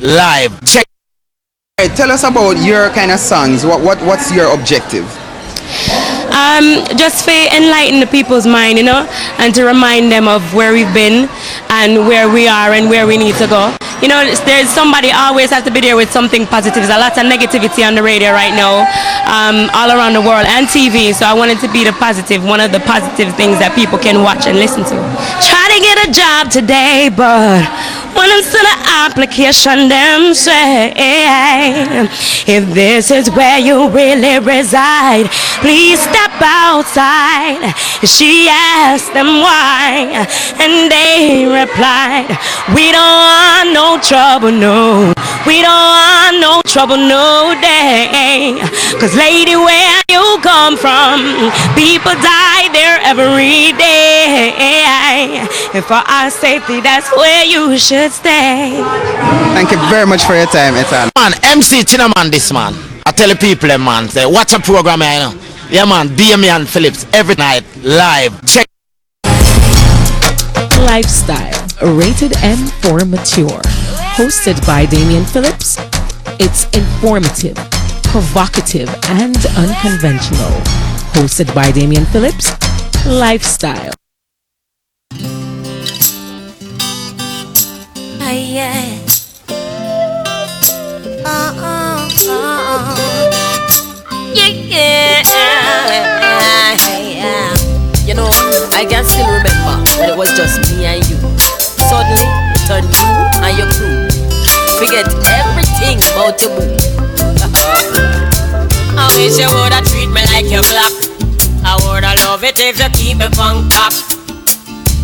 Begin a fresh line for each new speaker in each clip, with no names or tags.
live. Check.
Hey, tell us about your kind of songs. What's your objective?
Just to enlighten the people's mind, and to remind them of where we've been and where we are and where we need to go. There's somebody always has to be there with something positive. There's a lot of negativity on the radio right now, all around the world, and TV. So I wanted to be one of the positive things that people can watch and listen to. Try to get a job today, but when I'm still an application, them say, if this is where you really reside, please step outside. She asked them why, and they replied, we don't want no trouble, no. We don't want no trouble, no day. Cause lady, where you come from, people die there every day. And for our safety, that's where you should stay.
Thank you very much for your time, Ethan.
Man, MC Chinaman this man. I tell the people, man, say, watch a program, Yeah, man, Damian Phillips, every night, live. Check.
Lifestyle, rated M for mature. Hosted by Damian Phillips. It's informative, provocative, and unconventional. Hosted by Damian Phillips. Lifestyle.
Yeah. I can still remember when it was just me and you. Suddenly, it turned you and your crew. Forget everything about your boo. I wish you woulda treat me like your block. I woulda love it if you keep me on top.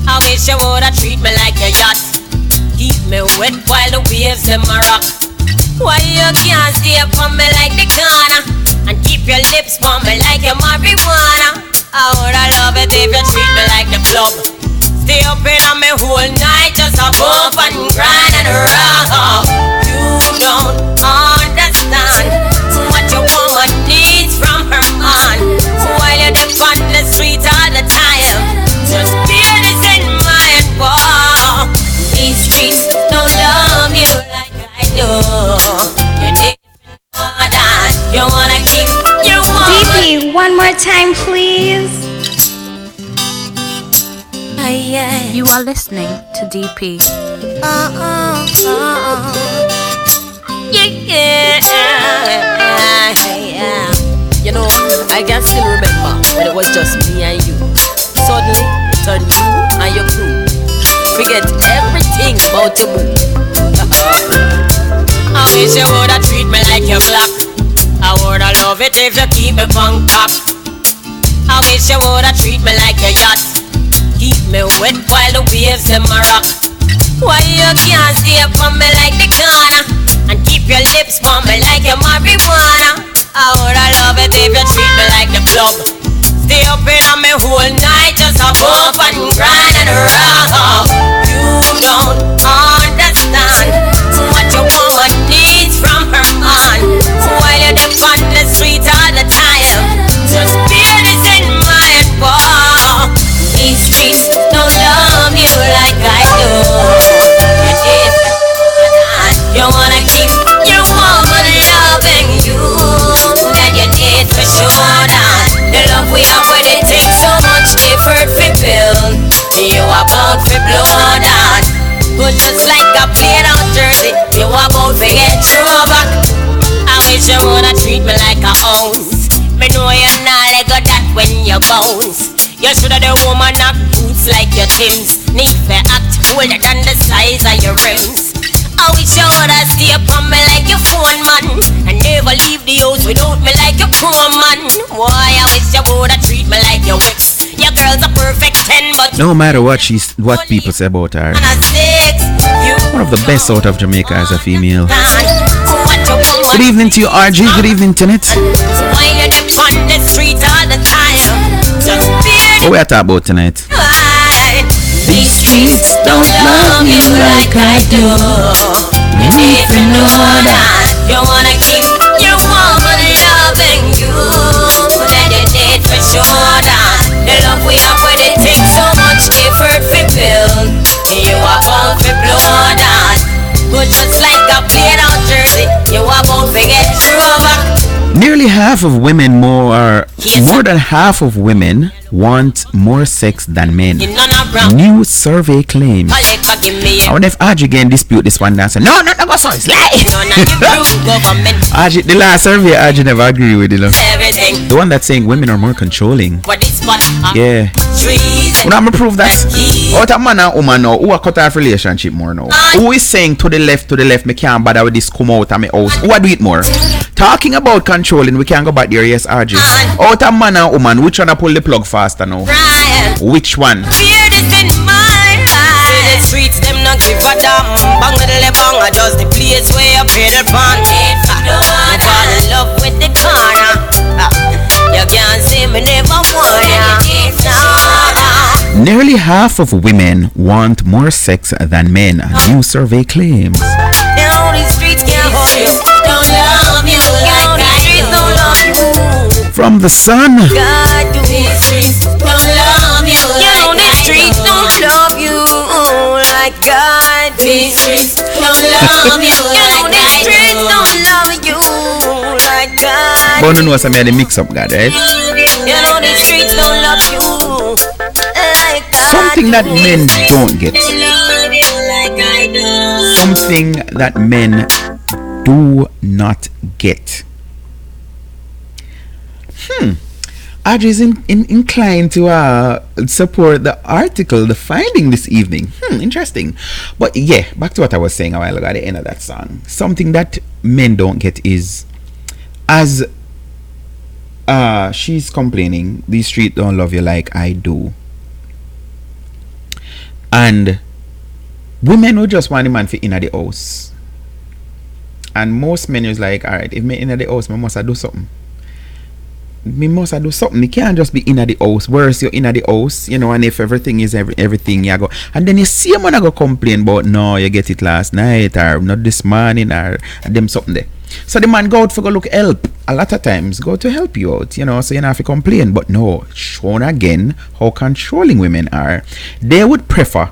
I wish you woulda treat me like your yacht. Keep me wet while the waves them a rock. Why you can't stay up on me like the corner and keep your lips on me like your marijuana? I woulda love it if you treat me like the club. Stay up in on me whole night, just a bump and grind and rock. You don't understand what your woman needs from her man. While you're up on the street all the time, just bear this in mind, boy. These streets don't love you like I do. You need more than you wanna keep your woman.
DP, one more time, please.
You are listening to DP.
I can still remember when it was just me and you. Suddenly, it turned you and your crew. Forget everything about your boo. I wish you woulda treat me like your block. I woulda love it if you keep me on top. I wish you woulda treat me like your yacht. Keep me wet while the waves them a rock. Why you can't stay up on me like the corner and keep your lips on me like your marijuana? I woulda love it if you treat me like the club. Stay up in on me whole night, just a bump and grind and rock. You don't understand what your woman needs from her man. While you're up on the street all the time, just bear this in mind, boy. These streets don't love you like I do. You wanna keep your woman loving you, then you need for sure that the love we have when it takes so much effort to build. You are bound to blow that, but just like a plain out jersey, you are bound to get through back. I wish you woulda treat me like a ounce. Me know you're not like that when you bounce. You shoulda the woman have boots like your Timbs. Need to act older than the size of your rims. I wish you woulda stay up on me like your phone man, and never leave the house without me like your chrome man. Why I wish you woulda treat me like your whips. Your girl's a perfect 10, but
no matter what people say about her, one of the best out of Jamaica as a female. Good evening to you, RG. Good evening, Tenet. What we are talking about tonight?
These streets don't love you like I do. You need to know that you wanna keep your woman loving you, then you need for sure that the love we have when it takes so much effort to build. You are bound to blow that, but just like a
half of women more than half of women want more sex than men. New survey claims. I wonder if Audrey can dispute this one and say, no, go so it's lie. Audrey, the last survey, Audrey never agree with it. The one that's saying women are more controlling. Yeah. Well, I'm gonna prove that. Out of man and woman now, who are cut off relationship more now? Who is saying to the left, me can't bother with this, come out of my house? Who do it more? Talking about controlling, we can't go back there, yes, RG. Out of man and woman, which one pull the plug faster now? Which one?
The streets, them not give a damn. Bang with the bang, just the place where you pay the band. I fall in love with the corner. You can't see me never want ya.
Nearly half of women want more sex than men. New survey claims.
The streets can't hold you. Don't love you. The streets don't love you.
From the Sun.
God do the streets don't love you. The streets don't love you like God. The streets don't love you. The streets don't love you like God.
But no, some of the mix up, God, right?
The streets don't love you like God.
Something that men don't get. Something that men do not get. Audrey is inclined to support the article, the finding this evening. Interesting. But yeah, back to what I was saying a while ago at the end of that song. Something that men don't get is, as she's complaining, the street don't love you like I do. And women will just want a man for in the house. And most men is like, alright, if me in the house, I must do something. Me must do something. You can't just be in the house. Whereas you're in the house, you know, and if everything is everything, you go. And then you see a man go complain about, no, you get it last night, or not this morning, or them something there. So the man go out for go look help. A lot of times go to help you out, you know, so you don't have to complain. But no, shown again how controlling women are. They would prefer.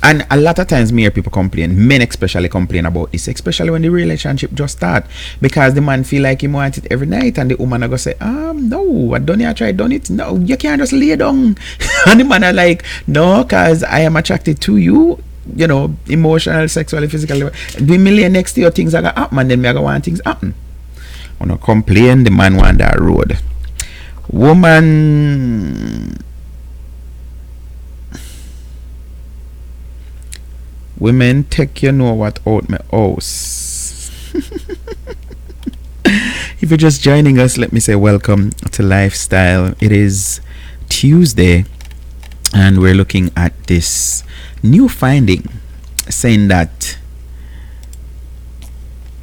And a lot of times me hear people complain, men especially complain about this, especially when the relationship just start, because the man feel like he wants it every night, and the woman are gonna say, no, I don't try done it. No, you can't just lay down. And the man are like, no, cause I am attracted to you, you know, emotional, sexually, physically. The million next year things are gonna happen, and then me are gonna want things happen. When I complain, the man want that road. Women take you know what out my house. If you're just joining us, let me say welcome to Lifestyle. It is Tuesday, and we're looking at this new finding saying that,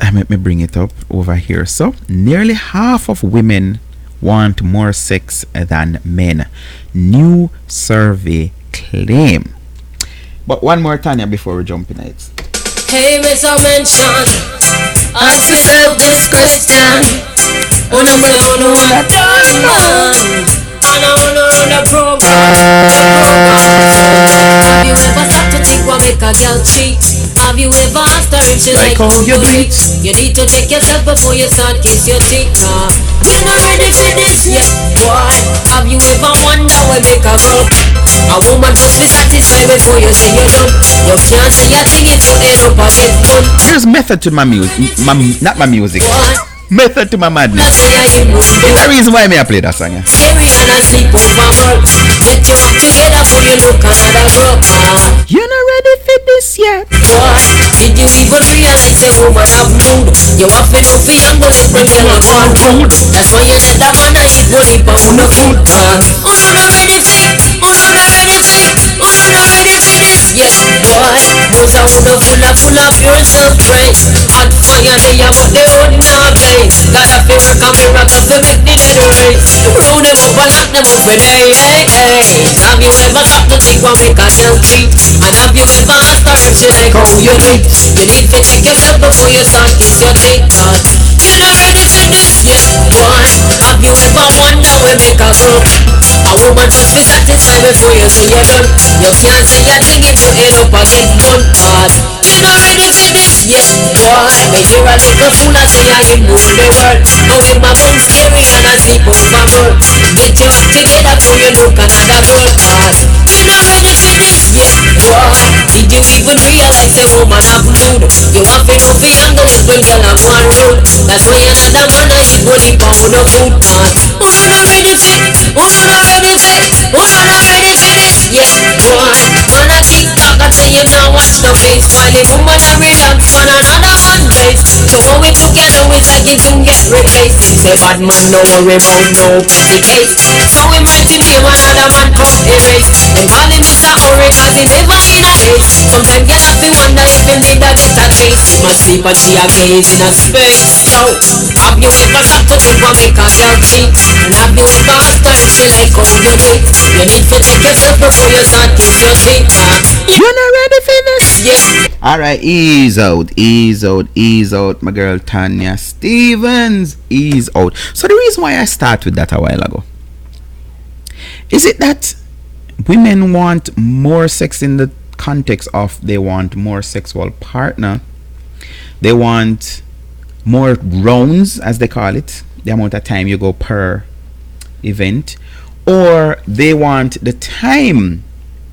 let me bring it up over here. So nearly half of women want more sex than men. New survey claim. But one more Tanya before we jump in it.
Hey, Miss Mention, ask yourself this question. Have you ever stopped to think what make a girl cheat? Have you ever asked her if she like how you bleed? You need to check yourself before you start kiss your teeth. You're not ready for this yet, boy. Have you ever wondered what make a girl? A woman must be satisfied before you say you're done. You can't say your thing if you end up a get done.
There's method to my music, not my music. What? Method to my madness. There's a reason why I play that song.
Scary and a sleep over work. Get you up together for you look another girl.
You're not ready for this yet.
What? Did you even realize a woman have mood? You have been up and go let me tell you one food. That's why you said that man I eat money but who no food. Oh, I'm not ready for it. Oh, I'm not ready for it. Oh, I'm not ready for this. Yes, boy. Those are full of pure self-praise. Hot fire they are but they don't know play. Gotta feel work and miracle to make the dead race. Roll them up and lock them up with hey. Have you ever stopped to think what make a girl cheat? And have you ever asked her if she like how you treat? You need to check yourself before you start kiss your teeth. You're not ready for this yet, boy. Have you ever wondered what make a girl? A woman must be satisfied before you say you're done. You can't say your thing if you end up a get done. You're not ready for this yet, boy. Make hear a little fool I say I him rule the world. How him a bun scary and a sleep over world. Get your act together before you look another girl. Cause you not ready for this, yeah, boy. Did you even realize the woman have mood? You have to know for young girls when girl have one rule. That's why another man a eat only pound of food. Cause who not ready for this? Who not ready for this? Who not ready for this? Yeah, boy. Man a keep talk until you know watch no face. While the woman a relax on another man base. So when we together it's like it soon get replaced. Say bad man no worry about no petty case. So we might name another man up erase. Them call him Mr. Hurry cause he never in a haze. Sometimes you have to wonder if him did that get a trace. He must sleep and she a gaze in a space. Yo, have you ever stop to think what make a girl cheat? And have you ever asked her if she like how you do it? You need to check yourself before you start kiss your feet.
You're not ready for this?
Yeah.
Alright, ease out, my girl Tanya Stevens. Ease out. So the reason why I start with that a while ago, is it that women want more sex in the context of they want more sexual partner, they want more rounds as they call it, the amount of time you go per event, or they want the time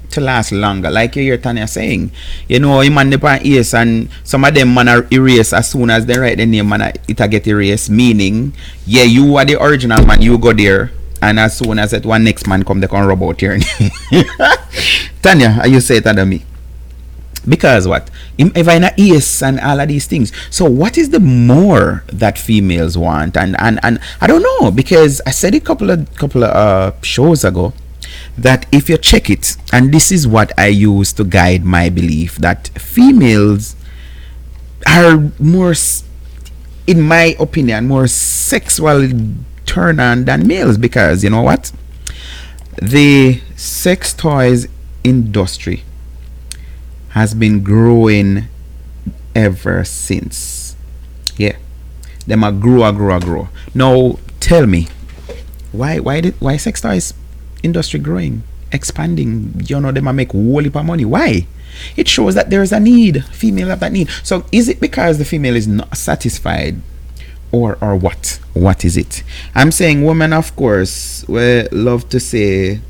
to last longer, like you hear Tanya saying, you know, you man depend erase and some of them man are erase as soon as they write the name man it'll get erased, meaning yeah, you are the original man, you go there and as soon as that one next man come they can rub out here. Tanya, are you say it under me? Because what? If I not yes and all of these things. So what is the more that females want? And I don't know, because I said a couple of shows ago that if you check it, and this is what I use to guide my belief, that females are more, in my opinion, more sexually turned on than males, because you know what? The sex toys industry has been growing ever since. Yeah, them are grow. Now tell me, why sex toys industry growing, expanding? You know, them a make whole heap of money. Why? It shows that there's a need. Female have that need. So is it because the female is not satisfied, or what? What is it? I'm saying women, of course, we love to say,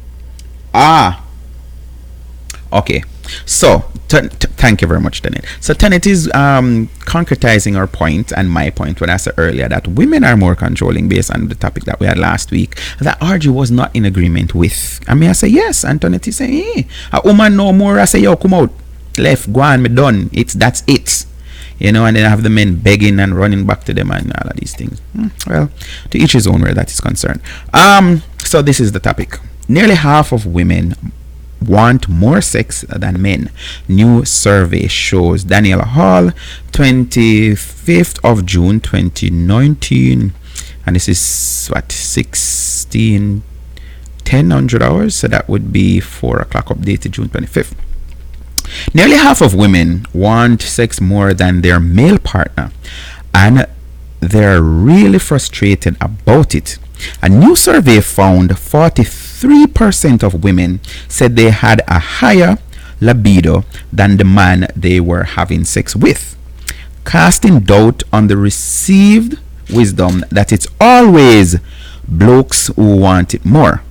okay. So thank you very much, Tenet. So Tenet is concretizing our point and my point when I said earlier that women are more controlling based on the topic that we had last week, that RG was not in agreement with. I mean, I say yes, and Tenet is saying, hey, a woman no more. I say, yo, come out, left, go on, me done. That's it. You know, and then I have the men begging and running back to them and all of these things. Well, to each his own where that is concerned. So this is the topic. Nearly half of women want more sex than men. New survey shows. Daniel Hall, 25th of June 2019, and this is what, 1000 hours, so that would be 4 o'clock updated June 25th. Nearly half of women want sex more than their male partner, and they're really frustrated about it. A new survey found 43% of women said they had a higher libido than the man they were having sex with, casting doubt on the received wisdom that it's always blokes who want it more.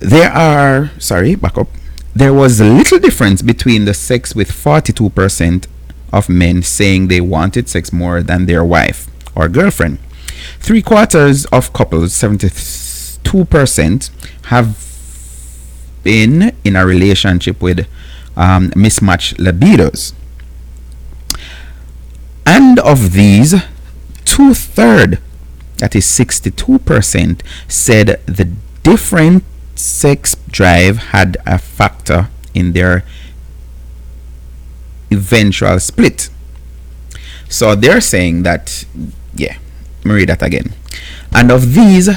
There was a little difference between the sex, with 42% of men saying they wanted sex more than their wife or girlfriend. 3/4 of couples, 72%, have been in a relationship with mismatched libidos. And of these, 2/3, that is 62%, said the different sex drive had a factor in their eventual split. So they're saying that, yeah, let me read that again. And of these,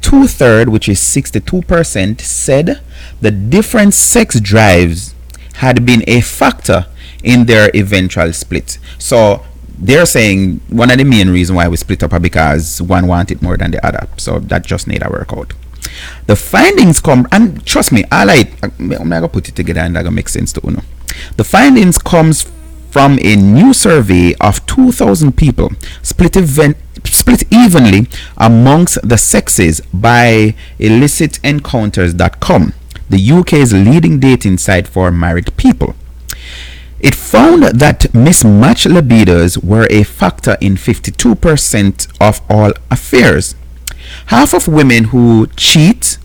2/3, which is 62%, said the different sex drives had been a factor in their eventual split. So they're saying one of the main reasons why we split up are because one wanted more than the other. So that just need a workout. The findings come, and trust me, I'm gonna put it together and that gonna make sense to you. The findings comes from a new survey of 2,000 people split evenly amongst the sexes by LSTEncounters.com, the UK's leading dating site for married people. It found that mismatched libidos were a factor in 52% of all affairs. Half of women who cheat,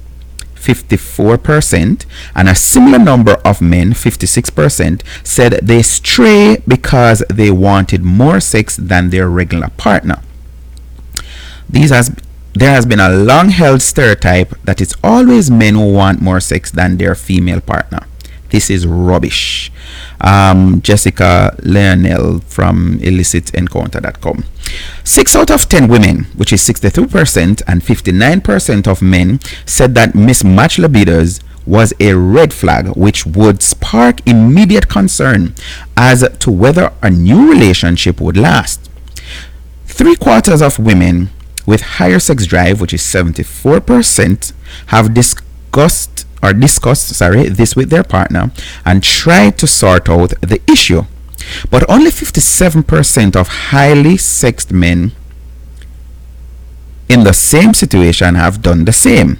54%, and a similar number of men, 56%, said they stray because they wanted more sex than their regular partner. There has been a long-held stereotype that it's always men who want more sex than their female partner. This is rubbish. Jessica Lionel from LSTEncounter.com. 6 out of 10 women, which is 62%, and 59% of men said that mismatched libidos was a red flag which would spark immediate concern as to whether a new relationship would last. 3/4 of women with higher sex drive, which is 74%, have discussed this with their partner and tried to sort out the issue. But only 57% of highly sexed men in the same situation have done the same.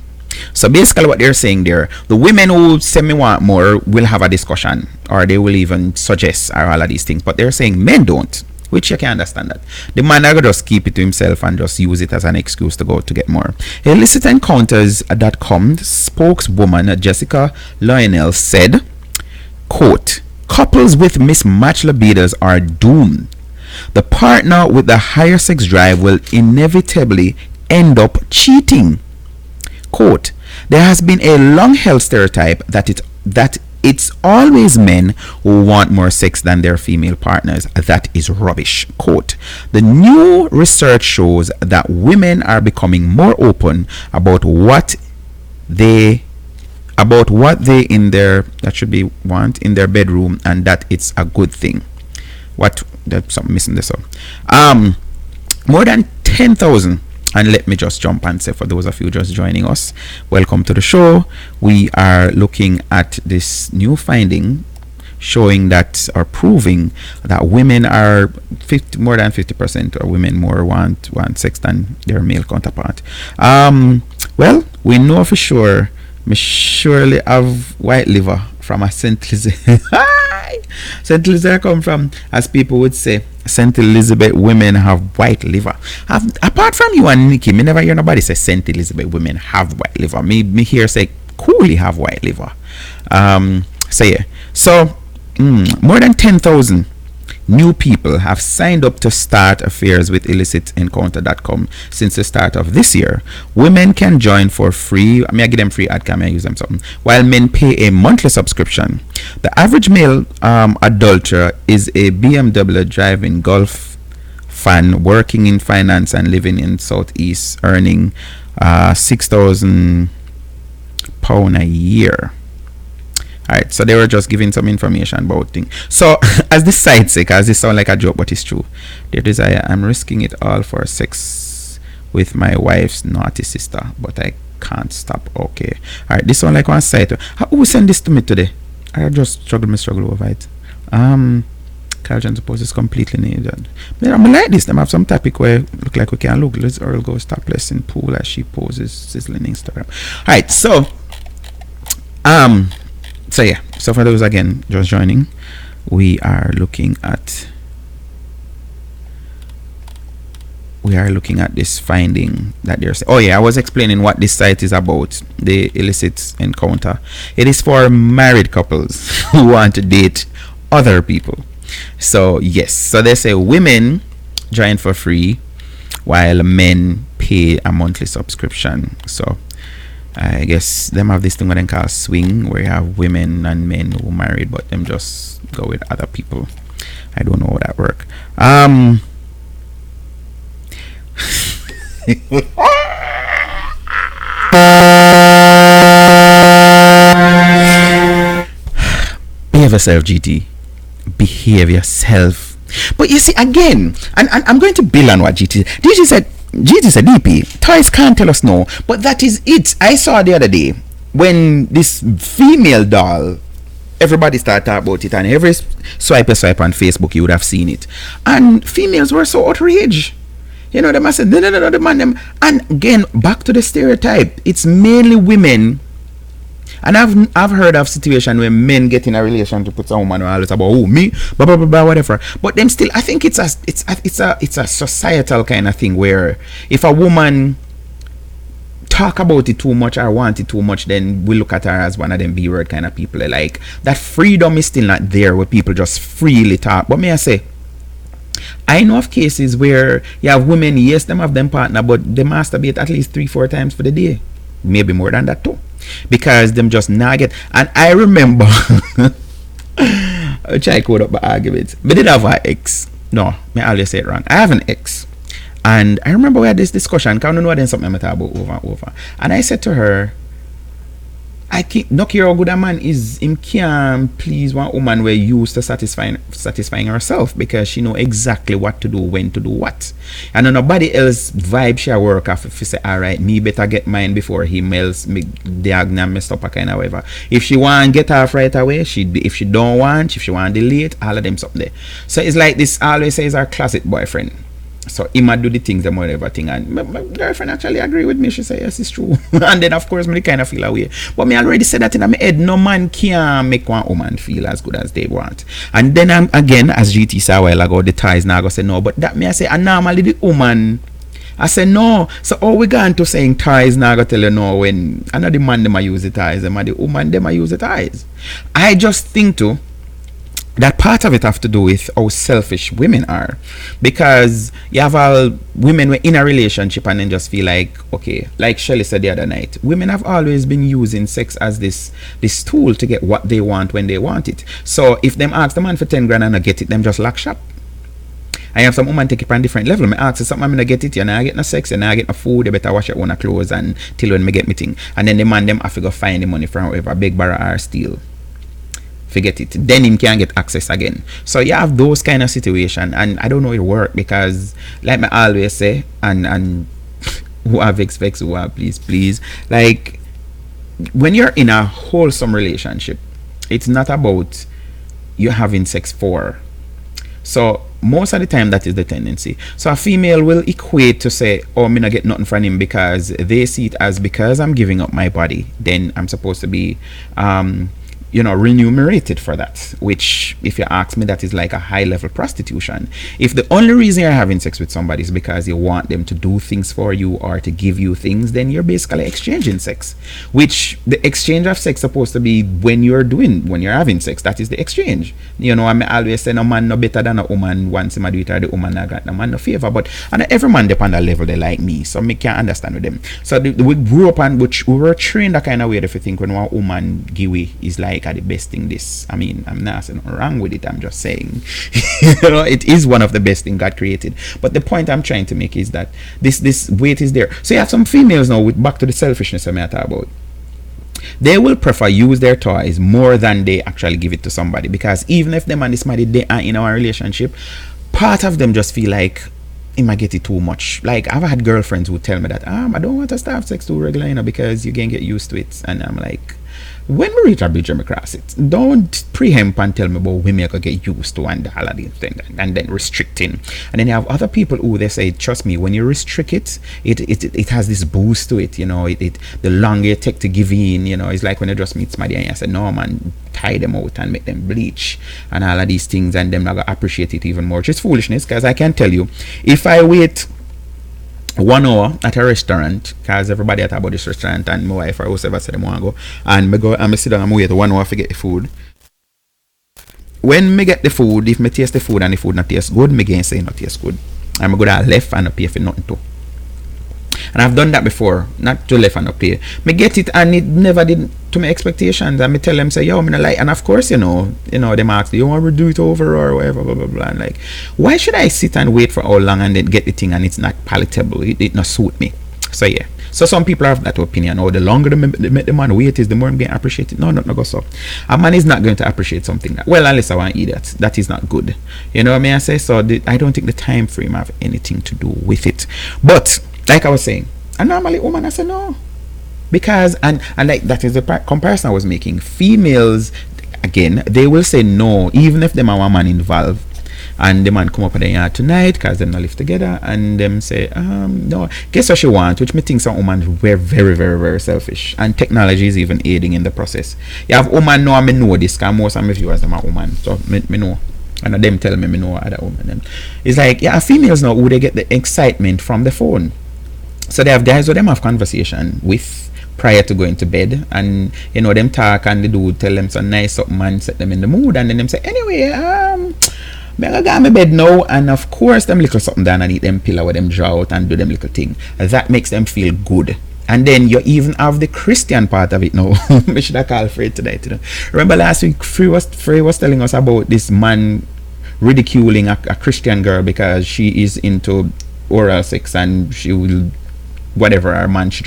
So basically what they're saying there, the women who say me want more will have a discussion, or they will even suggest all of these things, but they're saying men don't, which you can understand that. The man will just keep it to himself and just use it as an excuse to go to get more. LSTEncounters.com spokeswoman Jessica Lionel said, quote, "Couples with mismatched libidos are doomed. The partner with the higher sex drive will inevitably end up cheating." Quote, "There has been a long-held stereotype that it's always men who want more sex than their female partners. That is rubbish." Quote, "The new research shows that women are becoming more open about what they in their want in their bedroom, and that it's a good thing." What, there's something missing this up. More than 10,000. And let me just jump and say, for those of you just joining us, welcome to the show. We are looking at this new finding showing that, or proving that women are more than 50% or women more want sex than their male counterpart. Well, we know for sure, me surely have white liver from a St. Elizabeth. St. Elizabeth come from, as people would say, St. Elizabeth women have white liver. Apart from you and Nikki, me never hear nobody say St. Elizabeth women have white liver. Me hear say Cooley have white liver. So more than 10,000 new people have signed up to start affairs with LSTEncounter.com since the start of this year. Women can join for free. I give them free ad, can I use them something? While men pay a monthly subscription. The average male adulterer is a BMW driving Golf fan working in finance and living in Southeast, earning £6,000 a year. Alright, so they were just giving some information about things. So, as this side say, because this sound like a joke, but it's true. Their desire, I'm risking it all for sex with my wife's naughty sister, but I can't stop. Okay. Alright, this sound like one side. Who sent this to me today? I just struggle over it. Carl John's post is completely needed. I'm like this. Them have some topic where look like we can look. Let's Earl go topless in pool as she poses sizzling Instagram. Alright, so yeah, so for those again just joining, we are looking at this finding that there's. Oh yeah, I was explaining what this site is about, the illicit encounter. It is for married couples who want to date other people. So yes, so they say women join for free while men pay a monthly subscription. So I guess them have this thing what they call swing, where you have women and men who married, but them just go with other people. I don't know how that work. Behave yourself, GT. Behave yourself. But you see, again, and I'm going to build on what GT said. GT said, DP, toys can't tell us no, but that is it. I saw the other day when this female doll everybody started talking about it, and every swipe on Facebook, you would have seen it. And females were so outraged. You know, they must say, no, the man, them. And again, back to the stereotype. It's mainly women. And I've heard of situation where men get in a relationship with a woman who always about me, blah blah blah blah whatever. But them still, I think it's a societal kind of thing where if a woman talk about it too much or want it too much, then we look at her as one of them B-word kind of people. Like that freedom is still not there where people just freely talk. But may I say, I know of cases where you have women, yes, them have them partner, but they masturbate at least 3-4 times for the day, maybe more than that too, because them just not get. And I remember I try to code up my arguments, but did have an ex. No, I always say it wrong. I have an ex, and I remember we had this discussion. Cause I don't know then something I'm talking about over and over. And I said to her, I can't not care how good a man is, him can't please one woman where used to satisfying herself, because she know exactly what to do, when to do what. And on nobody else vibe she work off if she say, alright, me better get mine before him, else me diagonal messed up a kind of whatever. If she want get off right away, if she don't want, if she want delay it, all of them something there. So it's like this always says our closet boyfriend. So he might do the things and whatever thing, and my girlfriend actually agree with me. She said yes, it's true. And then of course me kind of feel away, but me already said that in my head, no man can make one woman feel as good as they want. And then again, as GT said a while ago, the ties now go say no, but that me I say, and normally the woman I say no. So all we gone to saying ties now go tell you no, when I know the man them I use the ties, them and the woman them I use the ties. I just think too that part of it have to do with how selfish women are, because you have all women who are in a relationship and then just feel like, okay, like Shelly said the other night, women have always been using sex as this tool to get what they want when they want it. So if them ask the man for 10 grand and not get it, them just lock shop. I have some woman take it on different level. I ask you something, I'm gonna get it, you know, I get no sex, and I get no food, you better wash your own clothes and till when me get me thing. And then the man them have to go find the money from whoever, big barra or steal. Forget it, then him can't get access again. So you have those kind of situation, and I don't know it work, because like I always say, and who have vex who have please, like when you're in a wholesome relationship, it's not about you having sex for. So most of the time that is the tendency. So a female will equate to say, oh, me not get nothing from him, because they see it as, because I'm giving up my body, then I'm supposed to be remunerated for that, which if you ask me, that is like a high level prostitution. If the only reason you're having sex with somebody is because you want them to do things for you or to give you things, then you're basically exchanging sex, which the exchange of sex supposed to be when you're having sex. That is the exchange. You know, I always say no man no better than a woman. Once him do it, or the woman not got no man no favor. But and every man depend on the level they like me, so me can't understand with them. So we grew up and we were trained that kind of way. If you think when one woman give away is like the best thing, this, I mean, I'm not saying nothing wrong with it, I'm just saying it is one of the best things God created. But the point I'm trying to make is that this weight is there. So you have some females now, with back to the selfishness I'm talking about, they will prefer use their toys more than they actually give it to somebody, because even if them and this somebody they are in our relationship, part of them just feel like it might get it too much. Like I've had girlfriends who tell me that I don't want to start sex too regular, because you can get used to it. And I'm like, when we reach a bridge, we cross it. Don't preempt and tell me about women can get used to and all of these things, and then restricting. And then you have other people who they say, trust me, when you restrict it, it has this boost to it. You know, the longer you take to give in, you know, it's like when you just meet somebody and you say, no man, tie them out and make them bleach and all of these things, and them not gonna appreciate it even more. Just foolishness, because I can tell you, if I wait 1 hour at a restaurant, because everybody at about this restaurant, and my wife or whoever said they want to go, and me go and me sit down and wait 1 hour to get the food. When me get the food, if me taste the food and the food not taste good, me again say not taste good, and me go down left and not pay for nothing too. And I've done that before, not to left and not pay. Me get it and it never did to my expectations, and me tell them, say, yo, me not like. And of course, you know, them ask, do you want to do it over or whatever, blah blah blah. And like, why should I sit and wait for how long and then get the thing and it's not palatable, it not suit me? So yeah, so some people have that opinion, or the longer the man wait is, the more I'm going to appreciate it. No, not go so. A man is not going to appreciate something that, well, unless I want to eat that is not good, you know what I mean? I say, so I don't think the time frame have anything to do with it. But like I was saying, and normally woman, I say no, because and like that is the comparison I was making. Females, again, they will say no, even if them are one man involved. And the man come up at the yard tonight because them not live together, and them say, no, guess what she want, which me think some women were very, very, very selfish. And technology is even aiding in the process. You have women know, I know this, because most of my viewers them are women, so me know. And them tell me know other women. It's like, yeah, females know who they get the excitement from the phone. So they have guys who them have conversation with prior to going to bed, and you know them talk, and the dude tell them some nice something and set them in the mood, and then them say, anyway, me go get my bed now, and of course them little something down and eat them pillow with them draw out and do them little thing. That makes them feel good. And then you even have the Christian part of it now. We should have called Fred tonight, you know. Remember last week Frey was telling us about this man ridiculing a Christian girl because she is into oral sex, and she will whatever her man, she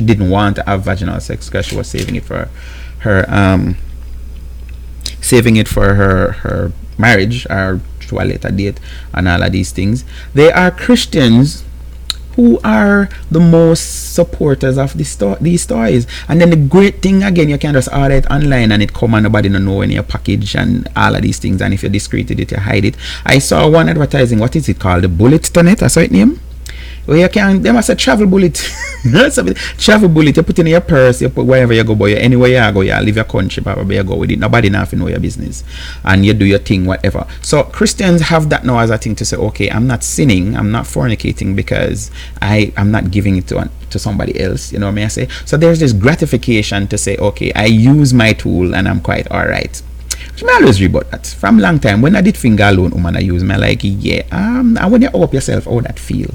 didn't want to have vaginal sex because she was saving it for her marriage or to a later date and all of these things. There are Christians who are the most supporters of these stories, and then the great thing again, you can just order it online and it come and nobody don't know in your package and all of these things, and if you're discreet with it, you hide it. I saw one advertising, what is it called, the bullet tonet, I saw it name, where you can, they must say travel bullet. Travel bullet, you put in your purse, you put wherever you go, boy, anywhere you go, you leave your country, probably you go with it, nobody now know your business, and you do your thing, whatever. So Christians have that now as a thing to say, okay, I'm not sinning, I'm not fornicating because I'm not giving it to somebody else, you know what I say. So there's this gratification to say, okay, I use my tool and I'm quite alright. I always rebut that from long time. When I did finger alone woman, I use me like, yeah, and when you up yourself, how that feel.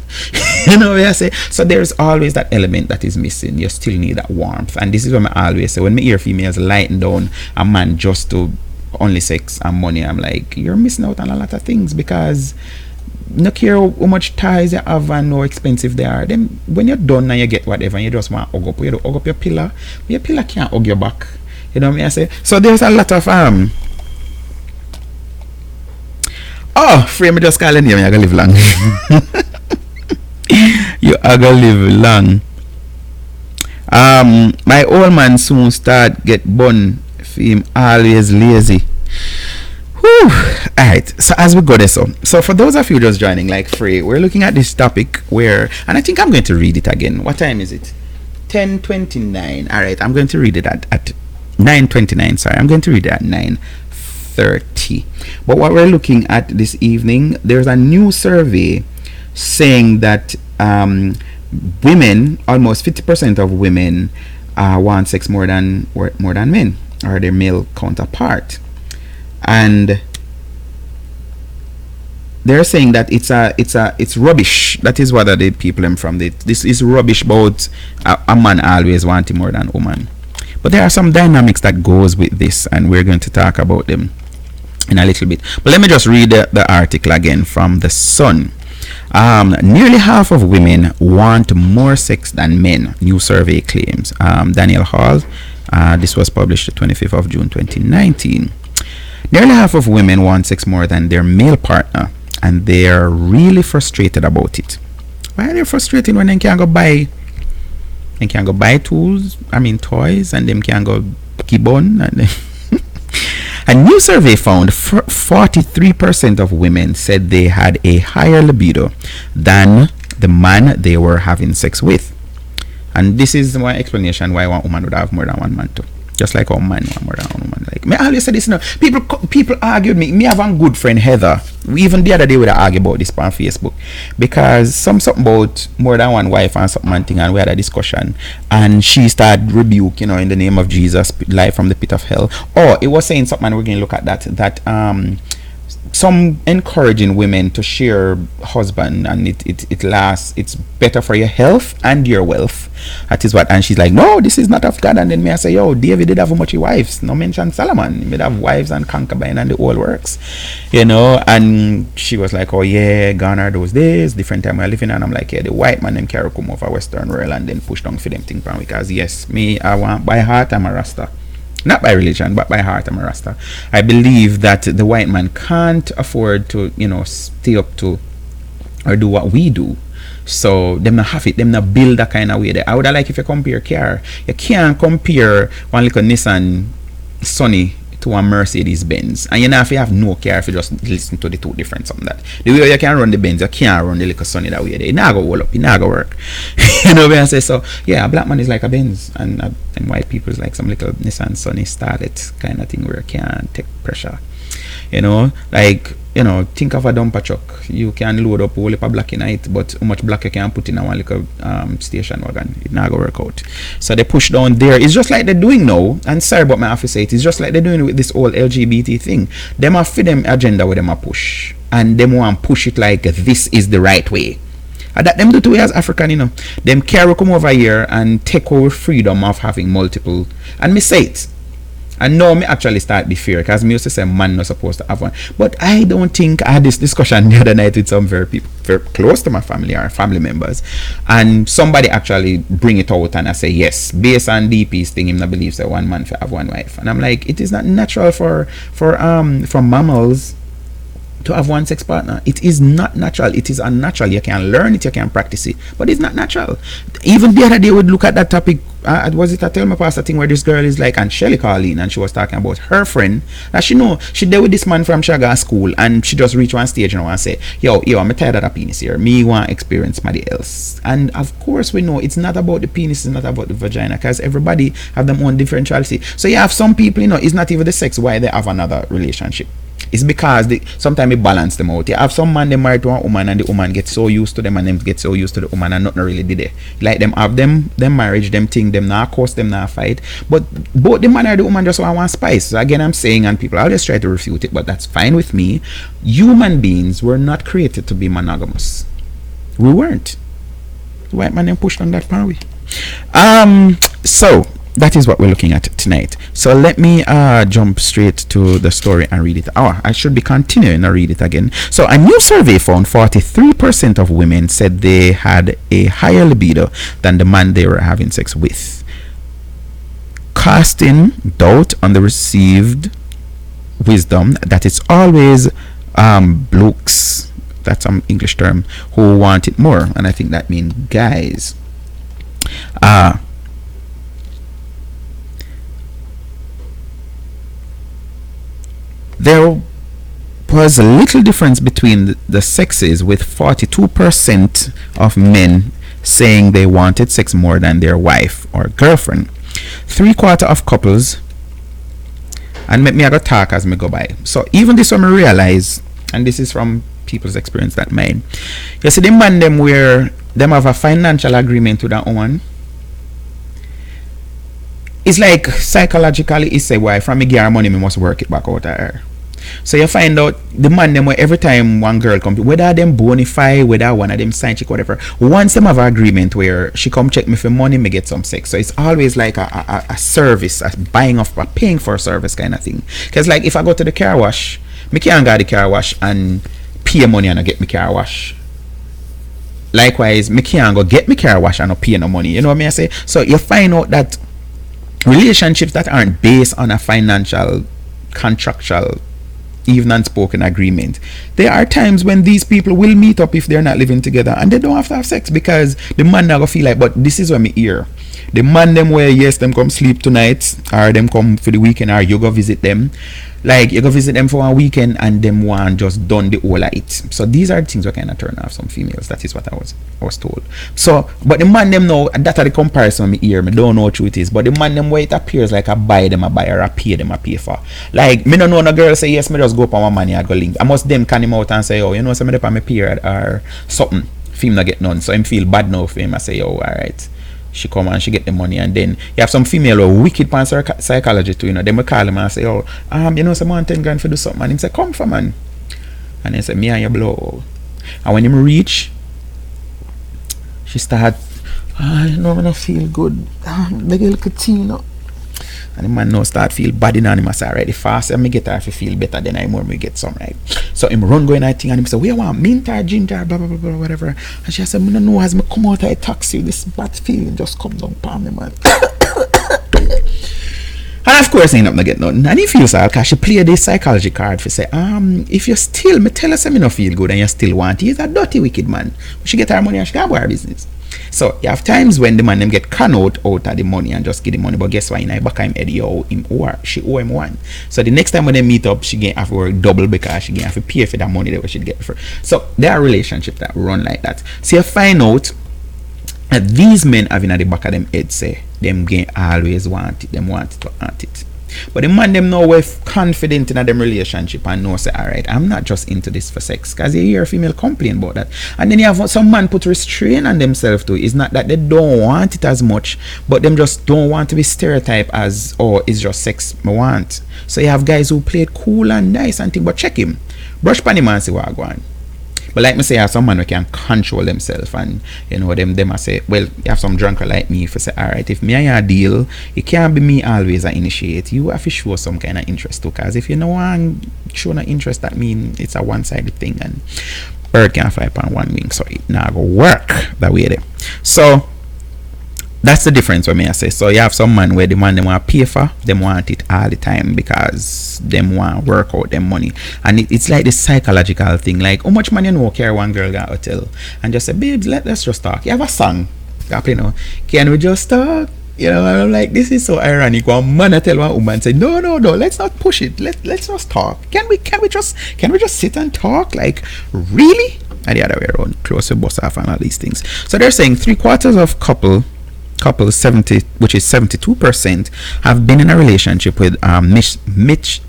You know what I say? So there's always that element that is missing. You still need that warmth, and this is what I always say when me hear females lighten down a man just to only sex and money. I'm like, you're missing out on a lot of things, because no care how much ties you have and how expensive they are, then when you're done and you get whatever and you just want to hug up, you hug up your pillar, but your pillar can't hug your back. You know what I say? So there's a lot of frame just calling you, you're gonna live long. You are gonna live long. My old man soon start get bun. Him always lazy. Whew. Alright, so as we go there, so for those of you just joining like Frey, we're looking at this topic where, and I think I'm going to read it again. What time is it? 10:29. Alright, I'm going to read it at 9:29. Sorry, I'm going to read it at 9:30. But what we're looking at this evening, there's a new survey saying that women, almost 50% of women want sex more than men or their male counterpart, and they're saying that it's rubbish. That is what the people am from. This is rubbish about a man always wanting more than a woman. But there are some dynamics that goes with this, and we're going to talk about them in a little bit. But let me just read the article again from the Sun. Nearly half of women want more sex than men, new survey claims. Daniel Hall, this was published the 25th of June 2019. Nearly half of women want sex more than their male partner, and they are really frustrated about it. Why are they frustrated when they can't go buy toys, and them can go keep on? A new survey found 43% of women said they had a higher libido than the man they were having sex with. And this is my explanation why one woman would have more than one man too. Just like a man want more than one woman. Like me always say this, people argued me have one good friend Heather. Even the other day we argued about this on Facebook, because something about more than one wife and something thing, and we had a discussion, and she started rebuke, in the name of Jesus, life from the pit of hell. Or it was saying something, and we're going to look at that some encouraging women to share husband, and it lasts, it's better for your health and your wealth. That is what. And she's like, no, this is not of God. And then me I say, yo, David did have much wives, no mention Solomon, he did have wives and concubine and the whole works, and she was like, oh yeah, gone are those days, different time we're living. And I'm like, yeah, the white man them carry come over Western world and then push down for them thing, because yes, me, I want, by heart I'm a Rasta. Not by religion, but by heart I'm a Rasta. I believe that the white man can't afford to, stay up to or do what we do. So them not have it, them not build that kind of way there. I would like if you compare car. You can't compare one little Nissan Sunny to a Mercedes Benz, and you know if you have no car if you just listen to the two different something that the way you can run the Benz you can't run the little Sunny that way. It not go hold up, it not go work. You know what I say? So yeah, a black man is like a Benz, and white people is like some little Nissan Sunny started kind of thing where you can't take pressure. You know, like, you know, think of a dumper truck. You can load up a whole heap of black in it, but how much black you can put in a one little station wagon, it not gonna work out. So they push down there. It's just like they're doing now, and sorry about my office say it's just like they're doing with this whole LGBT thing. Them have for them agenda where them a push, and them want to push it like this is the right way. And that them do too as African, you know. Them carry come over here and take over freedom of having multiple, and me say it. And now me actually start the fear, because me used to say man not supposed to have one. But I don't think I had this discussion the other night with some very close to my family or family members, and somebody actually bring it out and I say yes, based on DP's thing, him not believes that one man should have one wife. And I'm like, it is not natural for mammals to have one sex partner. It is not natural. It is unnatural. You can learn it, you can practice it, but it's not natural. Even the other day we'd look at that topic, was it a Tell Me Pastor thing where this girl is like, and Shelly Carleen, and she was talking about her friend that she know she there with this man from Shaga school, and she just reach one stage now and say, yo, I'm tired of that penis here, me want to experience somebody else. And of course we know it's not about the penis, it's not about the vagina, because everybody have their own differentiality. So you have some people, you know, it's not even the sex why they have another relationship. It's because sometimes they balance them out. You have some man they married to a woman, and the woman gets so used to them, and them get so used to the woman, and nothing really did it. Like them have them marriage, them thing, them not course, them not fight. But both the man and the woman just want one spice. So again, I'm saying, and people always try to refute it, but that's fine with me. Human beings were not created to be monogamous. We weren't. The white man then pushed on that part. So that is what we're looking at tonight. So let me jump straight to the story and read it. I should be continuing to read it again. So a new survey found 43% of women said they had a higher libido than the man they were having sex with, casting doubt on the received wisdom that it's always blokes, that's some English term, who want it more. And I think that means guys. There was a little difference between the sexes, with 42% of men saying they wanted sex more than their wife or girlfriend. 3/4 of couples, and make me go talk as me go by. So even this one I realize, and this is from people's experience that mine. You see, the man them where them have a financial agreement with that woman. It's like psychologically it's say, why from me give her money me must work it back out of her. So you find out the man them where every time one girl comes, whether them bonify, whether one of them sign check, whatever, once them have an agreement where she come check me for money, me get some sex. So it's always like a service, a buying of, a paying for a service kind of thing. Because like if I go to the car wash, me can't go to the car wash and pay money and I get me car wash. Likewise, me can't go get me car wash and not pay no money. You know what I say? So you find out that relationships that aren't based on a financial, contractual, even unspoken agreement, there are times when these people will meet up if they're not living together and they don't have to have sex, because the man never feel like, but this is what me hear. The man them where yes them come sleep tonight, or them come for the weekend, or you go visit them. Like you go visit them for one weekend and them one just done the whole of it. So these are the things that kind of turn off some females. That is what I was told. So but the man them know that are the comparison me hear. Me don't know what it is. But the man them where it appears like I buy them, I buy, or I pay them, I pay for. Like me don't know no girl say yes, me just go up on my money, I go link. I must them can him out and say, oh, you know, somebody up on my period or something. Film not get none. So him feel bad now for him. I say, oh, alright. She come and she get the money, and then you have some female who wicked pan psychology too, you know. Then we call him and say, oh, you know, someone 10 grand for do something, and him say, come for man. And then say, me and you blow. And when him reach, she start, you know, when I feel good, make a little tea, you know. And the man now start feel bad in him. I say, alright, the faster me get her if you feel better, then I more me get some, right? So him run going I think, and him say, where want mint or ginger, blah blah blah blah whatever. And she said, me don't know, as me come out of a taxi, this bad feeling just come down upon me, man. And of course he ain't up to get nothing. And he feels sad because she play this psychology card for say, if you still me tell us me no feel good and you still want it, he's a dirty wicked man. She get her money and she can buy her business. So you have times when the man them get can out of the money and just give the money, but guess what? In I back him head, she owe him one. So the next time when they meet up, she gonna have to work double because she gonna have to pay for that money that she get for. So there are relationships that run like that. So you find out that these men having at the back of them head say them gonna always want it, them want it to want it. But the man them know we're confident in them relationship and know say, alright, I'm not just into this for sex. Because you hear a female complain about that. And then you have some man put restraint on themselves too. It's not that they don't want it as much, but them just don't want to be stereotyped as, oh, it's just sex me want. So you have guys who play it cool and nice and thing, but check him. Brush pan him and see what I go on. But like me say, you have some man who can control themselves, and you know them I say, well, you have some drunker like me if you say, alright, if me and you deal, it can't be me always I initiate. You have to show some kind of interest too, because if you know one show no interest, that mean it's a one-sided thing, and bird can't fly upon one wing, so it not go work that way there. So that's the difference what me I say. So you have some man where the man they want to pay for, them want it all the time because them want work out them money. And it's like this psychological thing. Like how much money you know carry one girl got hotel and just say, babes, let's just talk. You have a song. You know, can we just talk? You know, I'm like, this is so ironic. One man I tell one woman say, no, let's not push it. Let's just talk. Can we just sit and talk? Like, really? And the other way around, close to bust off and all these things. So they're saying 3/4 of couples 70, which is 72%, have been in a relationship with mismatch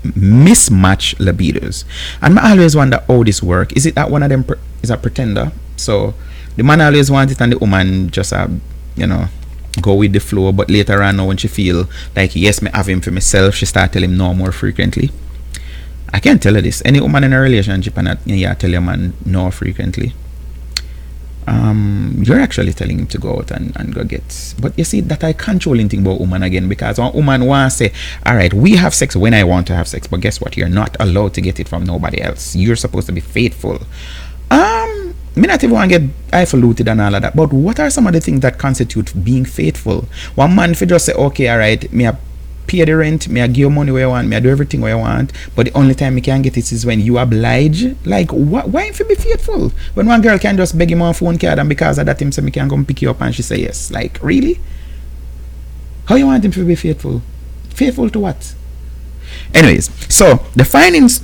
libidos. And I always wonder how this work. Is it that one of them is a pretender? So the man always wants it and the woman just go with the flow, but later on when she feel like yes, me have him for myself, she start telling him no more frequently. I can't tell her this. Any woman in a relationship and tell your man no frequently, you're actually telling him to go out and go get. But you see that I controlling thing about woman again, because one woman wants to say, alright, we have sex when I want to have sex, but guess what, you're not allowed to get it from nobody else. You're supposed to be faithful. Me not even want to get highfalutin and all of that, but what are some of the things that constitute being faithful? One man if you just say, okay, alright, me I pay the rent, me I give you money where you want, me I do everything where you want, but the only time you can get it is when you oblige. Like, why if you be faithful? When one girl can just beg him on phone card and because of that him say me can come pick you up and she say yes. Like, really? How you want him to be faithful? Faithful to what? Anyways, so the findings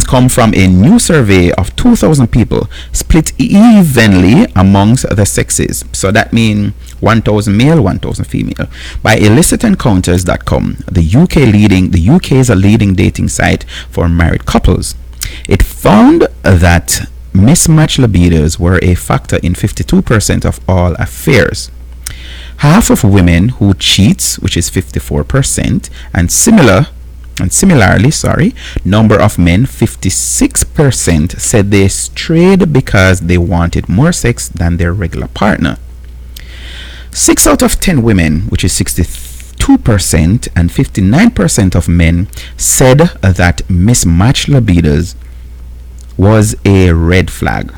come from a new survey of 2,000 people split evenly amongst the sexes. So that means 1,000 male, 1,000 female. By illicitencounters.com, the UK is a leading dating site for married couples. It found that mismatched libidos were a factor in 52% of all affairs. Half of women who cheat, which is 54%, and similarly, number of men, 56%, said they strayed because they wanted more sex than their regular partner. 6 out of 10 women, which is 62%, and 59% of men said that mismatched libidos was a red flag,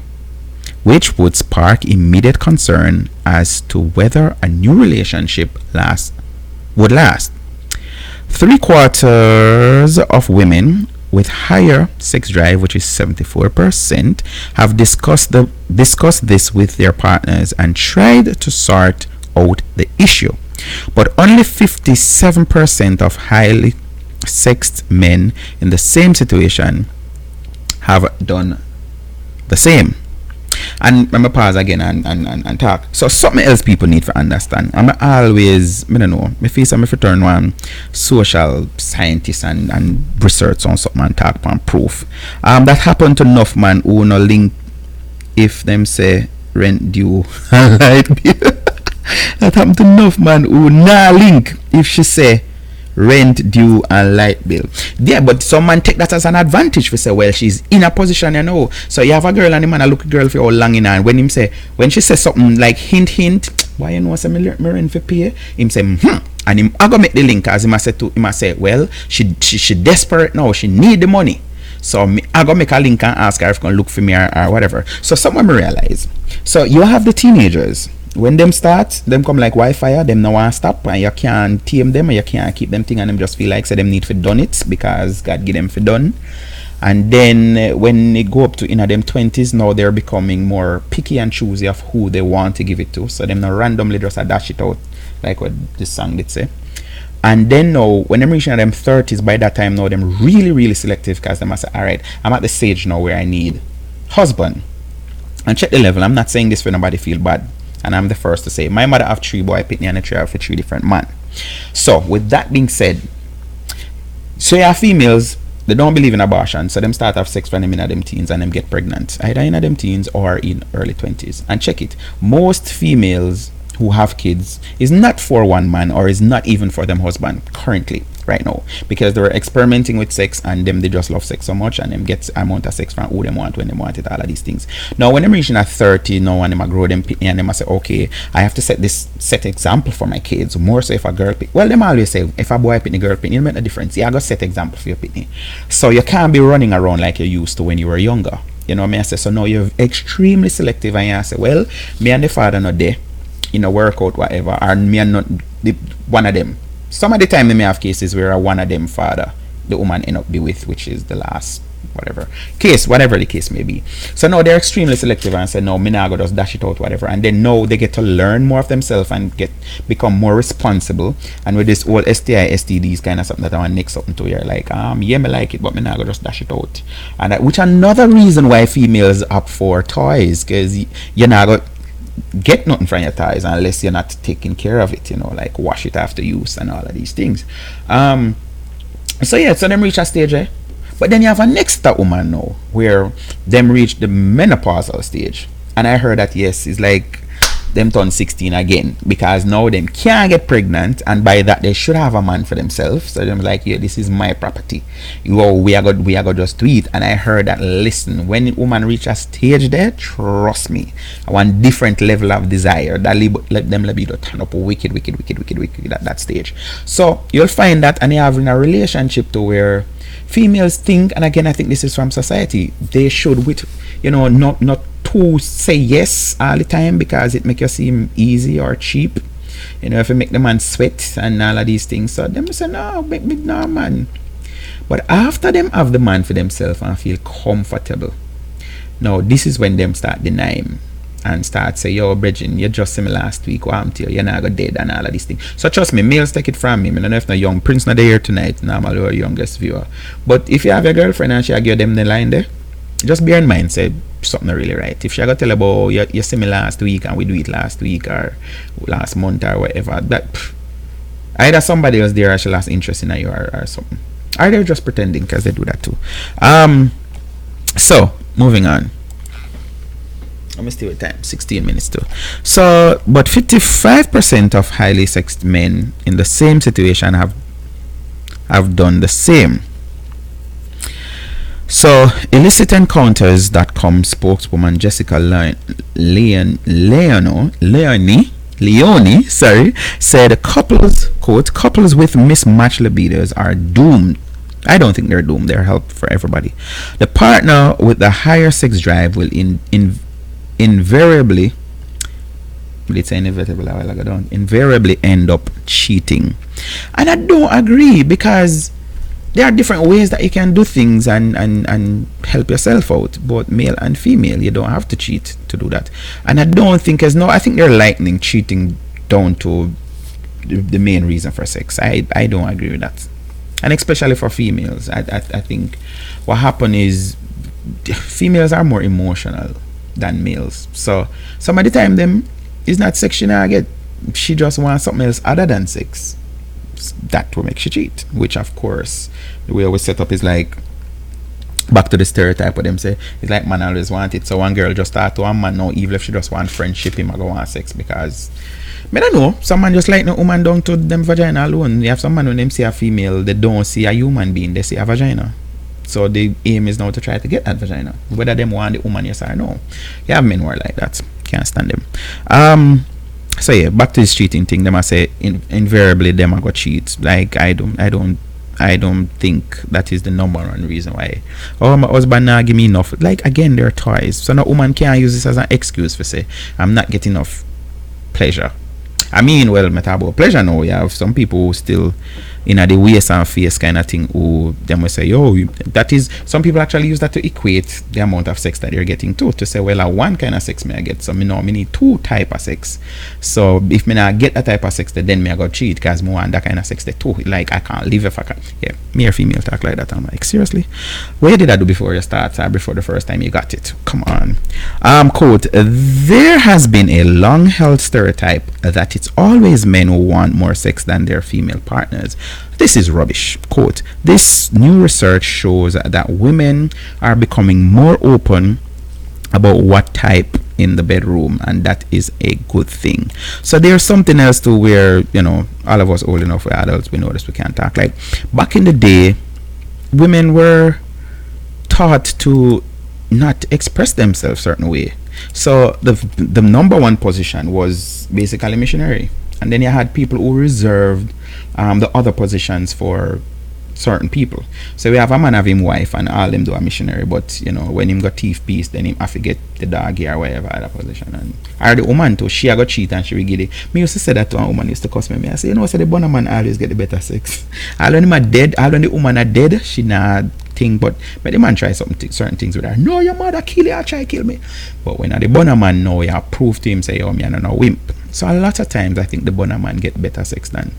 which would spark immediate concern as to whether a new relationship would last. 3/4 of women with higher sex drive, which is 74%, have discussed this with their partners and tried to sort out the issue. But only 57% of highly sexed men in the same situation have done the same. And I'm gonna pause again and talk. So something else people need to understand. I don't know, my face I'm turn one social scientist and research on something and talk on proof. That happened to enough man who no link if them say rent due and light bill. That happened to enough man who nah link if she say rent due and light bill. Yeah, but some man take that as an advantage for say, well, she's in a position, so you have a girl and the man a look a girl for all long in, and when she says something like hint, why you know say me rent for pay, him say and him I go make the link as him say well, she desperate now, she need the money, so I go make a link and ask her if gonna look for me or whatever. So someone realize, so you have the teenagers. When them start, them come like Wi-Fi, them no want to stop, and you can't tame them, and you can't keep them thing, and them just feel like say them need for done it because God give them for done. And then when they go up to them 20s, now they're becoming more picky and choosy of who they want to give it to. So them not randomly just a dash it out like what this song did say. And then now when them reaching them 30s, by that time now them really selective, because they must say, all right, I'm at the stage now where I need husband. And check the level. I'm not saying this for nobody feel bad, and I'm the first to say my mother have 3 boy pitney and a 3 have 3 different man. So with that being said, so you have females, they don't believe in abortion, so them start have sex when them in them teens and them get pregnant, either in them teens or in early 20s. And check it, most females who have kids is not for one man, or is not even for them husband currently right now, because they're experimenting with sex, and them they just love sex so much, and them get amount of sex from who them want when they want it, all of these things. Now when them reaching at 30 now, and them a grow them pitney, and them a say, okay, I have to set example for my kids, more so if a girl pitney. Well, them always say if a boy pitney, girl pitney, it make no difference. You gotta set example for your pitney. So you can't be running around like you used to when you were younger. You know what I say? So now you're extremely selective, and you say, well, me and the father not there in a workout, whatever, or me and not one of them. Some of the time they may have cases where one of them father the woman end up be with, which is the last whatever the case may be. So now they're extremely selective and say, no, me nah go just dash it out, whatever. And then now they get to learn more of themselves and become more responsible. And with this whole STI, STDs kind of something that I want to next up into here, like yeah, me like it, but me nah go just dash it out. And which another reason why females opt for toys, because you nah go get nothing from your toys unless you're not taking care of it, you know, like wash it after use and all of these things. So yeah, so them reach a stage, but then you have a next woman now where them reach the menopausal stage, and I heard that yes, it's like them turn 16 again, because now them can't get pregnant, and by that they should have a man for themselves. So them like, yeah, this is my property, we are going just to it. And I heard that, listen, when woman reach a stage there, trust me, one different level of desire that let them libido turn up wicked at that stage. So you'll find that, and you have in a relationship to where females think, and again I think this is from society, they should, with not to say yes all the time, because it make you seem easy or cheap, if you make the man sweat and all of these things. So them say, no, make me no man. But after them have the man for themselves and feel comfortable, now this is when them start denying and start say, yo, Bridget, you just see me last week, what happened to you, you're not got dead and all of these things. So trust me, males take it from me. I don't know if no young Prince not there tonight, normally our youngest viewer, but if you have your girlfriend and she give them the line there, just bear in mind, say something not really right. If she got tell about you see me last week and we do it last week or last month or whatever, that either somebody else there or she lost interest in you or something, or they're just pretending, because they do that too. So moving on, I'm still with time, 16 minutes too. So but 55% of highly sexed men in the same situation have done the same. So illicitencounters.com spokeswoman Jessica Leone said couples with mismatched libidos are doomed. I don't think they're doomed. They're helped for everybody. The partner with the higher sex drive will invariably end up cheating. And I don't agree, because there are different ways that you can do things and help yourself out, both male and female. You don't have to cheat to do that. And I don't think I think they're lightening cheating down to the main reason for sex. I don't agree with that. And especially for females, I think what happened is females are more emotional than males. So some of the time them is not sex she get, she just wants something else other than sex. That will make she cheat, which of course the way we set up is like back to the stereotype of them say it's like man always want it. So one girl just start to one man now, even if she just want friendship, him go want sex, because I don't know, some man just like no woman down to them vagina alone. You have some man when them see a female, they don't see a human being, they see a vagina. So the aim is now to try to get that vagina, whether them want the woman yes or no. You have men who are like that, can't stand them. So yeah, back to this cheating thing. Them I say invariably them I go cheat. Like I don't think that is the number one reason why. Oh, my husband now give me enough. Like again, they're toys. So no woman can't use this as an excuse for say I'm not getting enough pleasure. I mean, well, talk about pleasure now. You have some people who still in the waist and face kind of thing, who them will say, yo, that is, some people actually use that to equate the amount of sex that they're getting too, to say, well, one kind of sex may I get, so me know me need 2 type of sex. So if me not get that type of sex, then me I go cheat, because me want that kind of sex there too. Like, I can't live if I can. Yeah, me or female talk like that. I'm like, seriously? What did I do before you start, or before the first time you got it? Come on. Quote, there has been a long held stereotype that it's always men who want more sex than their female partners. This is rubbish. Quote, this new research shows that women are becoming more open about what type in the bedroom, and that is a good thing. So there's something else to where, you know, all of us old enough, we're adults, we know this, we can't talk. Like, back in the day, women were taught to not express themselves certain way. So the number one position was basically missionary, and then you had people who reserved the other positions for certain people. So we have a man have him wife and all them do a missionary, but you know, when him got teeth piece, then him have to get the dog or whatever other position. And or the woman too, she a got cheat and she will get it. Me used to say that to a woman, used to cuss me. I say, you know, so the bonner man always get the better sex. All when him are dead, all when the woman are dead, she not thing, but the man try certain things with her. No, your mother kill you, try kill me. But when the bonner man know, you prove to him, say, oh, me I'm not a wimp. So a lot of times I think the bonner man get better sex than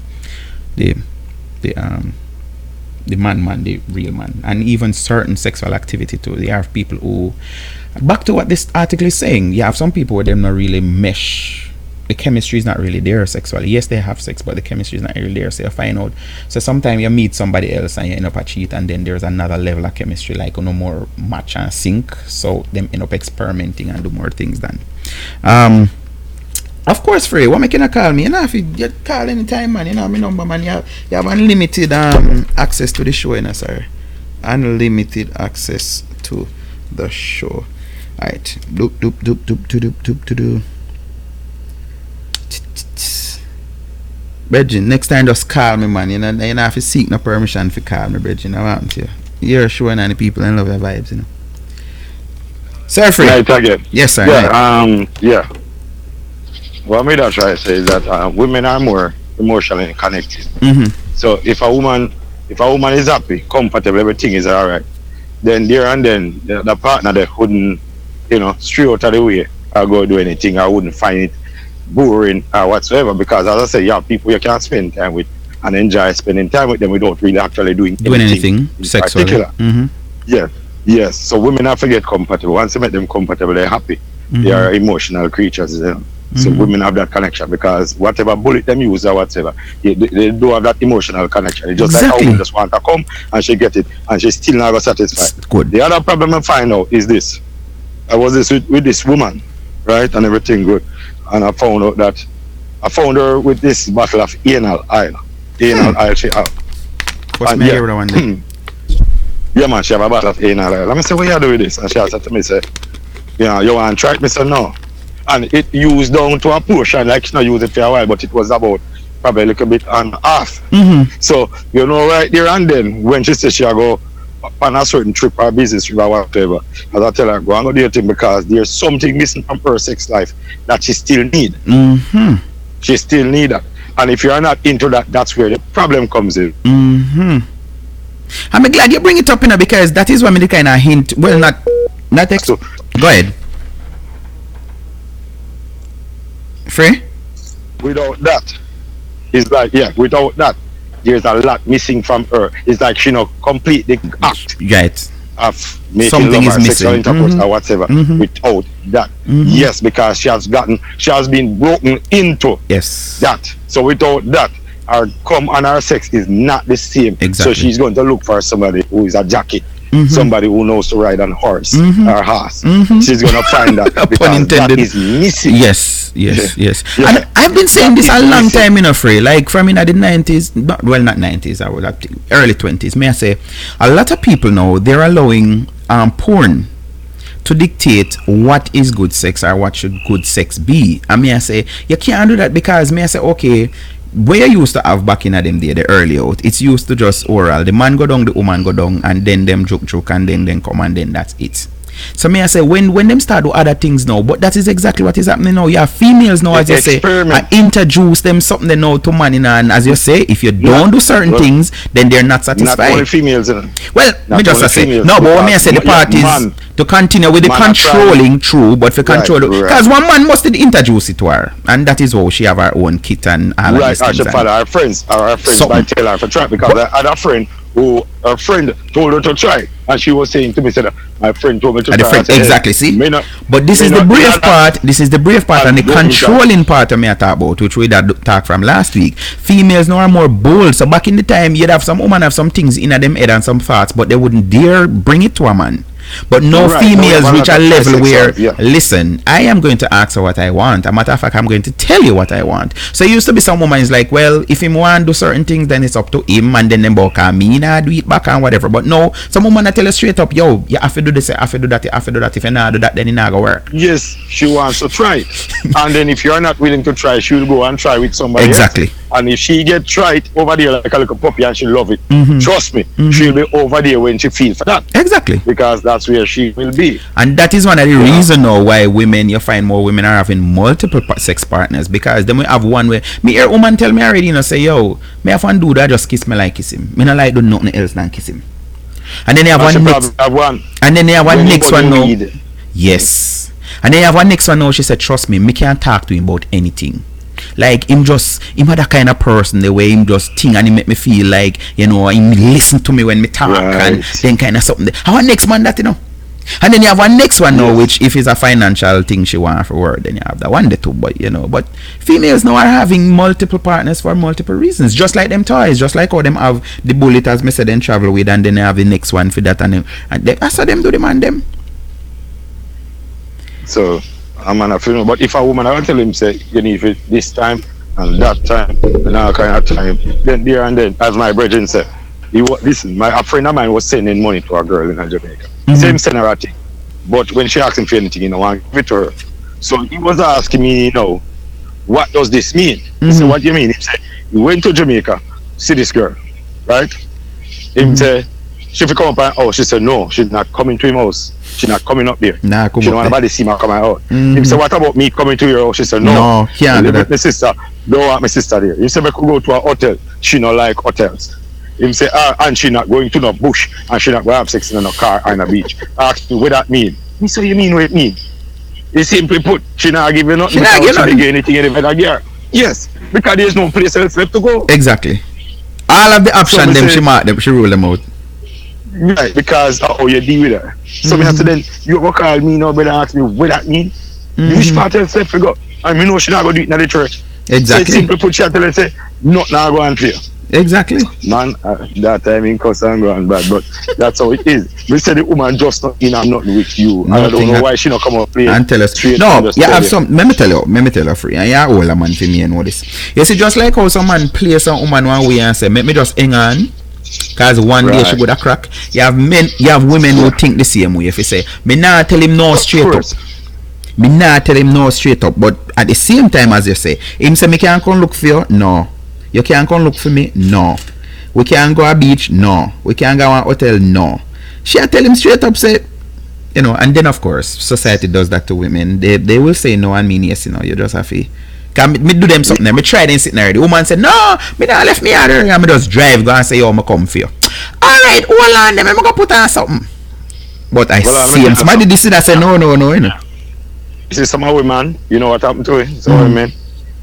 the man, the real man. And even certain sexual activity too. They have people who, back to what this article is saying, you have some people where them not really mesh. The chemistry is not really there sexually. Yes, they have sex, but the chemistry is not really there. So you find out. So sometimes you meet somebody else and you end up a cheat, and then there's another level of chemistry, like no more match and sync. So them end up experimenting and do more things than. Of course, Free, what making a call me? You know, if you call anytime, man, you know my number, man. You have unlimited access to the show, you know, sir. Unlimited access to the show. Alright. Bridging, next time just call me, man. You know have to seek no permission for call me, Bridging. I want to. You're showing any people and love your vibes, you know. Sir, Free.
Right, again.
Yes, sir.
Yeah,
right.
Yeah. What I try to say is that women are more emotionally connected.
Mm-hmm.
So if a woman is happy, comfortable, everything is alright, then there and then the partner they couldn't, you know, stray out of the way or go do anything. I wouldn't find it boring or whatsoever, because as I say, yeah, people you can spend time with and enjoy spending time with them without really actually doing anything
sexually.
Mm-hmm. Yeah. Yes. So women have to get comfortable. Once you make them comfortable, they're happy.
Mm-hmm.
They are emotional creatures. You know? So women have that connection, because whatever bullet them use or whatever, they do have that emotional connection. It's just like a woman just want to come and she get it and she still not satisfied.
Good.
The other problem I find out is this. I was with this woman, right, and everything good, and I found out that I found her with this bottle of anal oil. Anal oil she have.
What's my hero one day?
Yeah, man, she have a bottle of anal oil. Let me say, what you do with this? And she said to me, say, yeah, you want to try it? Me say, no. And it used down to a portion, like she not use it for a while, but it was about probably a little bit and half.
Mm-hmm.
So, you know, right there and then, when she says she'll go on a certain trip or business trip or whatever, as I tell her, go and go do your thing, because there's something missing from her sex life that she still need.
Mm-hmm.
She still need that. And if you're not into that, that's where the problem comes in.
Mm-hmm. I'm glad you bring it up, you know, because that is what me the kind of hint. Well, not
So,
go ahead. Free?
Without that, it's like, yeah, without that, there's a lot missing from her. It's like she not complete the act
Right.
of making
Something
love
is
or sexual
missing.
intercourse or whatever without that. Yes, because she has been broken into
Yes.
that. So without that, her come and her sex is not the same.
Exactly.
So she's going to look for somebody who is a jockey. Somebody who knows to ride on horse or horse. She's gonna find that because that is missing.
Yes.
Yeah.
And I've been saying this a long time, you know, Free. Like from in the 90s, not 90s, I would have early 20s. May I say, a lot of people now they're allowing porn to dictate what is good sex or what should good sex be. And may I say, you can't do that, because may I say, okay, where you used to have back in them day, the early out, it's used to just oral. The man go down, the woman go down, and then them joke, and then come, and then that's it. So may I say when them start do other things now, but that is exactly what is happening now. You have females now, as you say, introduce them something they know to man in, and as you say, if you don't do certain things, then they're not satisfied.
Not only females,
well, me just say no, but when me say the part is to continue with the controlling, true, but for control, because one man must introduce it to her, and that is how she have her own kit and all of these things.
Our friends by tell her to try, because I had a friend who her friend told her to try, and she was saying to me, said my friend told me to try.
Exactly, see. But this is the brave part. This is the brave part and the controlling part of me I talk about, which we did talk from last week. Females now are more bold. So back in the time, you'd have some woman have some things in them head and some thoughts, but they wouldn't dare bring it to a man. But no females reach a level where, listen, I am going to ask her what I want. As a matter of fact, I'm going to tell you what I want. So it used to be some woman is like, well, if him want to do certain things, then it's up to him, and then them both can me do it back and whatever. But no, some woman tell you straight up, yo, you have to do this, you have to do that, you have to do that. If you not do that, then it not gonna work.
Yes, she wants to try. And then if you're not willing to try, she'll go and try with somebody
exactly.
else. And if she get tried over there like a little puppy and she love it, trust me, she'll be over there when she feel for that.
Exactly.
Because that's where she will be.
And that is one of the reasons now why women, you find more women are having multiple sex partners, because then we have one where me hear a woman tell me already, say, yo, me have one dude that just kiss me like kiss him. Me not like do nothing else than kiss him. And then they have one next and then they have one next one now. Yes. And then you have one next one now, she said, trust me can't talk to him about anything. Like him that kind of person, the way him just think, and he make me feel like, him listen to me when me talk, and then kind of something. How next man that, and then you have one next one now, which if it's a financial thing she want for work, then you have that one there too. But but females now are having multiple partners for multiple reasons, just like them toys, just like how them have the bullet as me said then travel with, and then they have the next one for that, and I saw them do them and them. So I'm an afraid, but if a woman, I will tell him, say, you need it this time and that time and all kind of time, then there and then, as my brethren said, listen, a friend of mine was sending money to a girl in Jamaica. Same send her a thing. But when she asked him for anything, I give it to her. So he was asking me, what does this mean? He said, what do you mean? He said, he went to Jamaica, see this girl, right? He said, she will come up and she said, no, she's not coming to him house. She's not coming up there. She don't want nobody see me coming out. He said, what about me coming to your house? She said, no, can't do that. My sister, don't want my sister there. He said, we could go to a hotel. She not like hotels. He said, and she not going to no bush, and she not going to have sex in a car or in a beach. Ask me what that mean. He said, you mean what it mean? He simply put, she not give you nothing. She not give anything in the gear. Yes, because there's no place else left to go. Exactly. All of the options she mark them, she rule them out. Right, because how you deal with her. So me have to then, you go call me now, brother, ask me what that mean. Which part else left to go? And me know she not going to do it in the church. Exactly. So simply put, she tell her, say, not now go and play. Exactly. Man, that time in cuss and go and bad, but that's how it is. We say the woman just not in and nothing with you. I don't know why she not come up play and tell us. No, you have some. Let me tell you free. And you're older man for me and know this. You see, just like how some man play some woman one way and say, make me just hang on, cause one day she go to crack. You have women who think the same way. If you say, me not tell him no straight up. Me not tell him no straight up, but at the same time as you say, him say me can't come look for you. No. You can't come look for me? No. We can't go a beach? No. We can't go a hotel? No. She tell him straight up, say, and then of course, society does that to women. They will say no and mean yes, you just have to. Can me do them something, me try them sitting there. The woman said, no, me not left me out there. And me just drive, go and say, yo, me come for you. Alright, hold on, then I'm going to put on something. But I see him. Somebody did see that say, no, You see some women, you know what happened to it? Some women.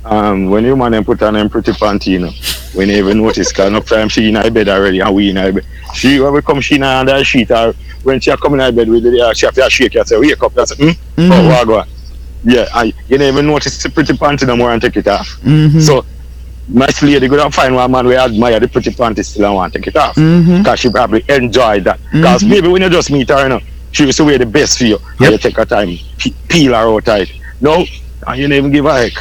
When you man them put on them pretty panty, when you even notice, cause enough time she in her bed already and we in her bed. She when we come she in under the sheet, or when she come in her bed with the she have to shake you, say wake up, that's oh what go on. Yeah, and you never even notice the pretty panty no more and take it off. So nice lady go and find one man who admire the pretty panty still and want to take it off. Cause she probably enjoyed that. Cause maybe when you just meet her, she used to wear the best for you. And you take her time, peel her out tight. No, and you never give her heck.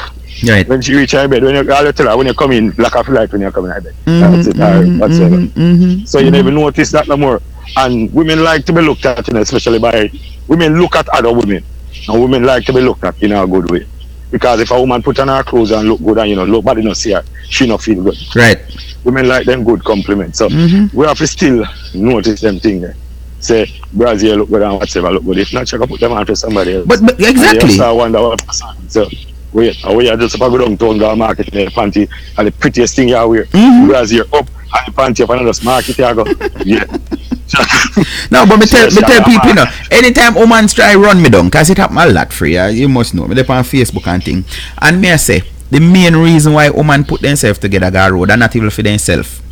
Right. When she reach her bed, when you tell her when you come in, black off light when you come in her bed. That's it, whatsoever. So you never notice that no more. And women like to be looked at, especially by women look at other women. And women like to be looked at in a good way. Because if a woman put on her clothes and look good and nobody not see her, she not feel good. Right. Women like them good compliments. So we have to still notice them things there.
say Brazil look good and whatever look good. If not, you can put them onto somebody else.
But exactly.
I wonder what so wait, we are just about to go downtown go market in the panty and the prettiest thing you wear. Brazil up and the panty up and another market you go. Yeah.
No, but me tell people, you know, anytime women try run me down, cause it happen a lot for you. You must know. Me dey on Facebook and thing. And me I say the main reason why women put themselves together go road and not even for themselves.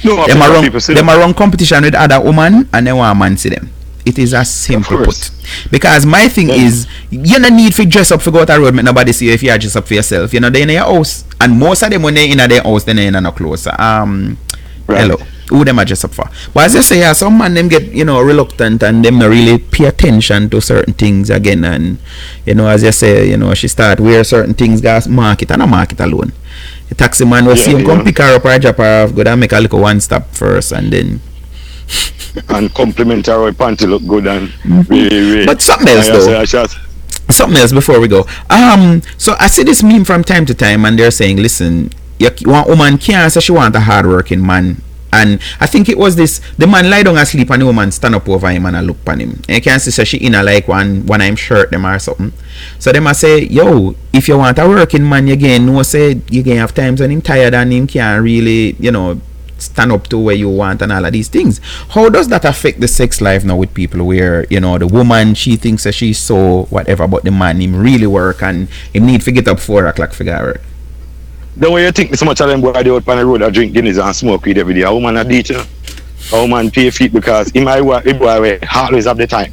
No,
them a run competition with other women and they want a man see them. It is as simple put. Because my thing is, you don't need to dress up for go out the road, make nobody see you if you are dress up for yourself. You know, they're in your house. And most of them when they're in their house, they're in no clothes. Hello. Who them are dress up for? But as you say, yeah, some man them get, you know, reluctant and them not really pay attention to certain things again. And, you know, as you say, you know, she start wear certain things, gas market and a market alone. The taxi man will see him come pick her up or drop her off, go down make a little one stop first and then
and compliment her with panty look good and really.
But something else though. Something else before we go. So I see this meme from time to time and they're saying, listen, you want woman can't say she want a hard-working man. And I think it was this, the man lie down asleep and the woman stand up over him and I look on him. And you can see so she in a like one I'm shirt them or something. So them I say, yo, if you want a working man, you again know say you can have times when him tired and him can't really, you know, stand up to where you want and all of these things. How does that affect the sex life now with people where, you know, the woman, she thinks that she's so whatever, but the man, him really work and him need to get up 4 o'clock for get work?
The way you think so much of them boy they out on the road and drink Guinness and smoke weed every day. A woman a ditch, you know? A woman pay feet because him boy always have the time.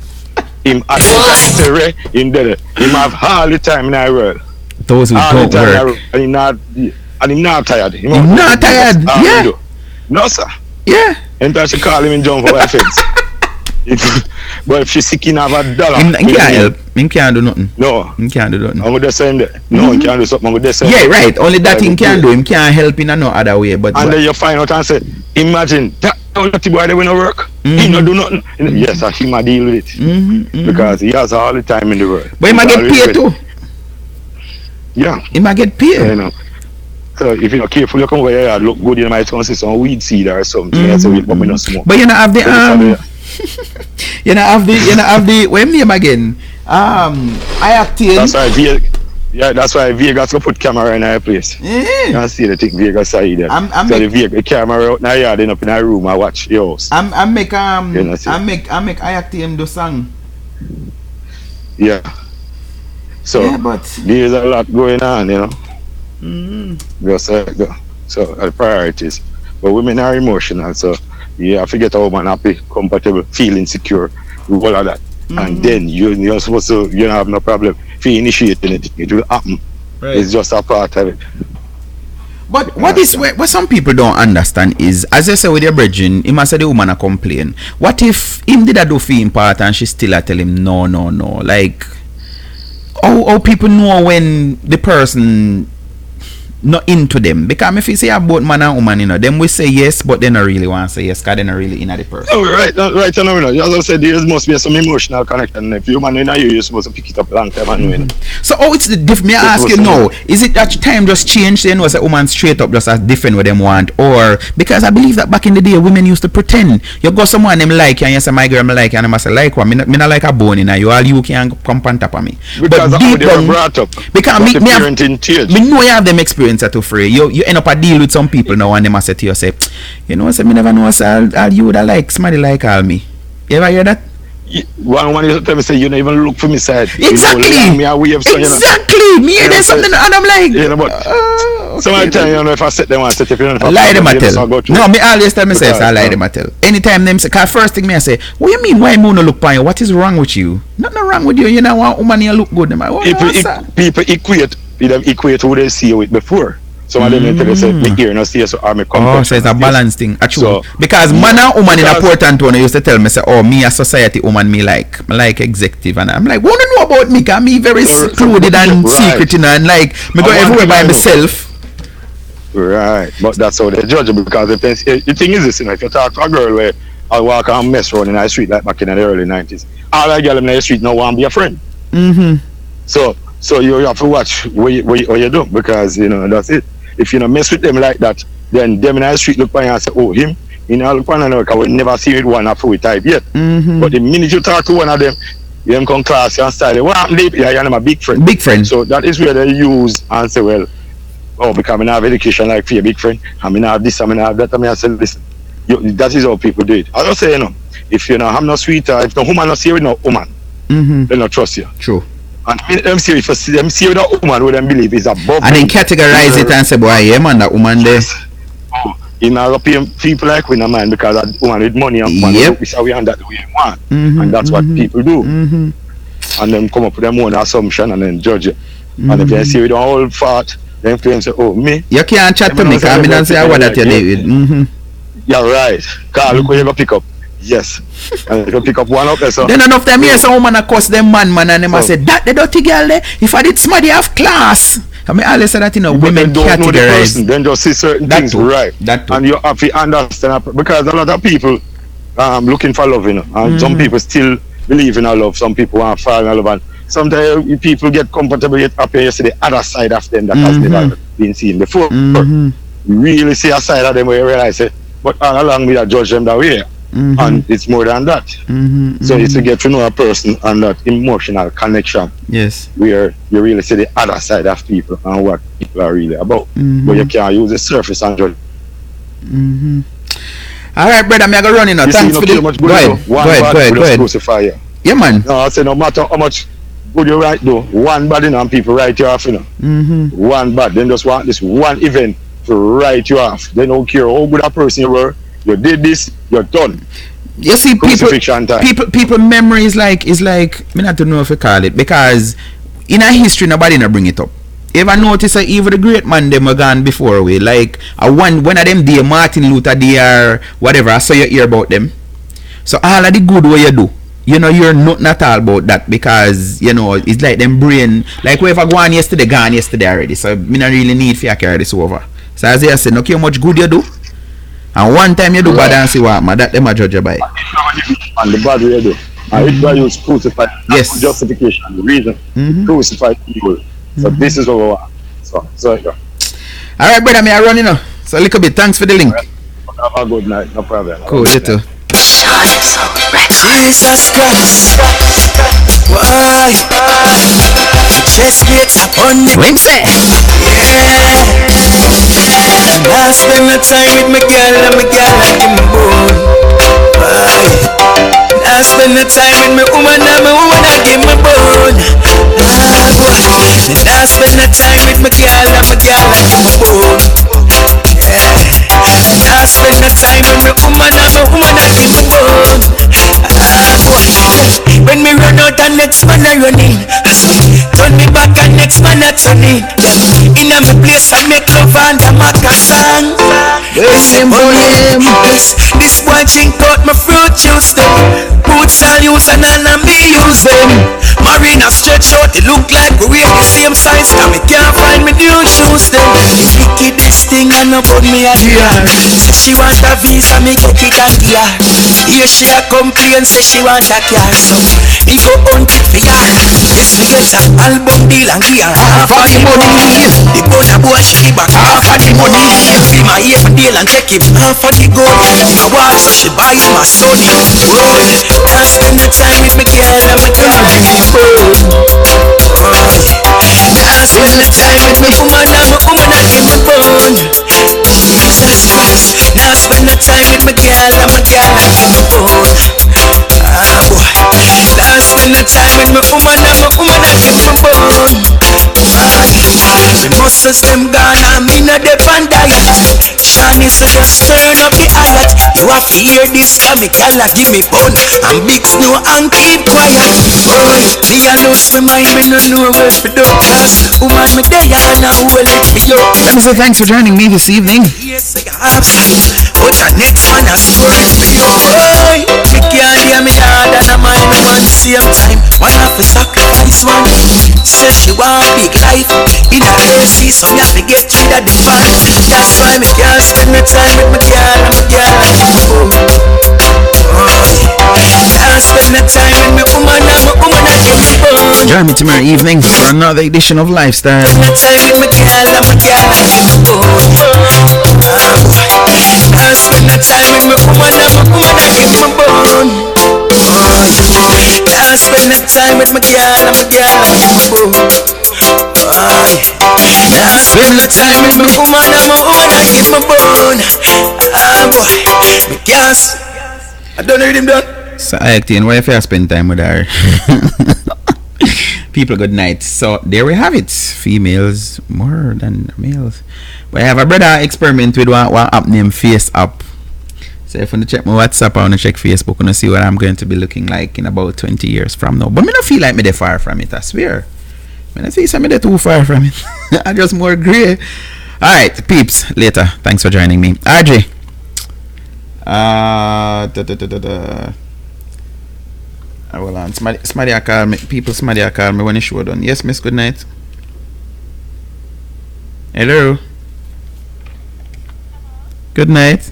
Him at the time, him dead. Him have all the time in the world.
Those who don't work.
And him not tired. Him
not tired. Yeah.
No sir.
Yeah.
And she call him and jump over the fence. But if she's sick, he have $1.
He can't help. He can't do nothing.
No.
He can't do nothing.
I'm going to send it. No, he can't do something. I'm going to send
it. Yeah, right. Only that he can do. He can't help in no other way. But
and then you find out and say, imagine that dirty boy that will not work. He not do nothing. Yes, he might deal with it. Because he has all the time in the world.
But he might get paid too.
Yeah.
He might get paid.
You know. So if you're not careful, you come over here and look good, you might see some weed seed or something. That's a but not smoke.
But you know have the you know have the what name again? I acting.
That's why Vegas go put camera in our place. You can see the thing Vegas side there. So the camera out now yard up in our room I watch your house.
I make I acting do song.
Yeah. So
but
there's a lot going on, you know. So the priorities. But women are emotional, so you have to get a woman happy, comfortable, feeling secure, all of that. And then you're supposed to, you don't have no problem if you initiate anything, it will happen. Right. It's just a part of it.
But what some people don't understand is, as I say with your brethren, he must say the woman a complain. What if him did a do for him part and she still a tell him no? Like how people know when the person not into them? Because if you say about man and woman, you know, them we say yes, but they not really want to say yes because they not really in the person.
Oh, right. As I said, there must be some emotional connection. If you man in you, you're supposed to pick it up a long time and win.
So it's the different. May I ask you now, is it that time just changed? You know, say woman straight up just as different what them want, or because I believe that back in the day women used to pretend. You go someone them like you and you say my girl me like you and I say like what? Me not like a bone in you. All you can come on top of me.
Because
but
deep down, brought up.
Because me know you have them experience to free. You end up a deal with some people now and they must say to you, say, you know, say me never know say all you would like somebody like all me. You ever hear that?
One you tell me say you don't even look for me side.
Exactly.
You know, me a wave, so,
exactly.
You know,
me hear there's something and I'm like,
you know, but okay, sometimes you know if I sit them and sit if you don't
lie them a tell. No, me always tell myself I lie them a tell. Anytime them say, cause first thing me I say, what you mean why me no look on you? What is wrong with you? Nothing wrong with you. You know one woman you look good.
People equate who they see you with before. Some of them tell you say me here no see so me come.
Oh, so it's a balance thing. So, because man and woman in a Port Antonio used to tell me say, oh, me a society woman me like executive, and I'm like, what do you know about me? Cause me very secluded and secret, you know, and like me go everywhere by myself.
Right, but that's how they judge you because the thing is this, you know, if you talk to a girl where I walk and mess around in the street like back in the early 90s, all I girl in the street now want to be a friend. So you have to watch what you do because you know that's it. If you don't mess with them like that, then them in the street look by you and say, oh, him in all America, we never see it one of we type yet. But the minute you talk to one of them, them come class and style. What happened? Yeah, you're my big friend.
Big friend.
So that is where they use and say, well, because I have education like for your big friend, I mean I have this, I mean I have that, I mean I say, listen, that is how people do it. I don't say, if you know have no sweetheart, if the woman not see with no woman, they not trust you.
True.
And them see if them see with a woman who them believe is above.
And then categorize it and say, boy, yeah man, that woman there.
You know, people like we no mind because that woman with money and money, we say we and that we want. And that's what people do. And then come up with their own assumption and then judge it. And if they see with the whole fart, then they say, oh, me.
You can't chat to me because I don't say what that you did.
Yeah, right. Because look where you go pick up. Yes. And you pick up one up there. So.
Then enough them here, some woman across them man and them say, that the dirty girl there, if I did somebody have class. I mean, I say that, women
don't know the
categorize.
person, then just see certain things
too.
right.
That too.
And you have to understand, because a lot of people looking for love, and some people still believe in a love, some people want to fall in love, and sometimes people get comfortable, get happy, you see the other side of them that has never been seen before. You really see a side of them where you realize it, but all along we judge them that way. And it's more than that. So it's to get to know a person and that emotional connection.
Yes.
Where you really see the other side of people and what people are really about. But you can't use the surface and judge.
Alright, brother, I'm going to run in now. Thanks for the... Go ahead.
Crucify you.
Yeah, man.
No, I say no matter how much good you write though, one bad and people write you off, One bad. Then just want this one event to write you off. They don't care how good a person you were. You did this, you're done.
You see, people memory is like me not to know if you call it, because in our history nobody not bring it up. You ever notice even the great man them were gone before we, like one of them day Martin Luther Day or whatever, I saw you hear about them. So all of the good what you do, you're nothing at all about that, because it's like them brain, like whoever gone yesterday already. So me not really need for you carry this over. So as I say, no care how much good you do. And one time you do bad and see what man, that them a judge you by.
And the bad way you do. And it's why you crucify.
Yes.
Justification, the reason. Crucify people. So this is what we want. So yeah.
Alright, brother, me I run now. So a little bit. Thanks for the link.
Have a good night, no problem.
Cool, you too.
Jesus Christ. Why? Chest gets up on the
Rim say.
Yeah. I spend the time with my girl and my girl I give me bone. I spend the time with my woman and my woman I give me bone. I spend the time with my girl and my girl I give me bone. Yeah. I spend the time with my woman and my woman I give me bone. When me run out and next man I run in, turn me back and next man I turn in. In a me place I make love and a mac a song. This boy drink out my fruit juice them. Boots all use and none of me use them. Marina stretch out, it look like we wear the same size. Cause me can't find me new shoes them. The wickedest thing I know about me a dear. Say she want a visa, me get it and give her. Here she a complain, say she want a car. So me go hunt it for her. Yes, me get an album deal and give her half of the money. The gunna boy she give back half of the money. Be my ear deal and take him half of the gold. My watch so she buy him a Sony. I spend the time with my girl and my girl give me bone. I spend the time with my woman and my woman I give me bone. Jesus Christ. Now I spend the time with my girl and my girl I give me bone. Boy. Now I spend the time with my woman and my woman I give me bone. The muscles them gone and me no dep and diet. Shani so just turn up the alert. You have to hear this cause me cannot give me bone. And big snow and keep quiet. Me a lose my mind, me no know where to do. Cause woman me there and now who will let me up.
So thanks for joining me this evening.
Yes I have some, but the next man has stories for you. Me can't hear me hard and I mind me at the same time. One have to sacrifice one. Say she want big life in a AC, so me have to get rid of the fan. That's why me can't spend the time with my girl and my girl like I spend the time with my woman and my woman I give me bone.
Join me tomorrow evening for another edition of Lifestyle.
Spend the time with my girl and my girl I give me bone. I spend no time with my woman and my woman I give my bone. Can't spend no time with my girl and my girl I give my bone. Can't spend no time with my woman and my woman I give my bone. Boy, me can't. I don't hear him done.
So I acting, why if you spend time with her? People, good night. So there we have it. Females more than males. But I have a brother experiment with one app named Face App. So if I check my WhatsApp, I want to check Facebook and see what I'm going to be looking like in about 20 years from now. But me don't feel like me there far from it, I swear. I don't feel like me there too far from it. I just more grey. Alright, peeps, later. Thanks for joining me. RJ. Hold on. Somebody call me. People, somebody call me when the show done. Yes, miss, good night. Hello. Good night.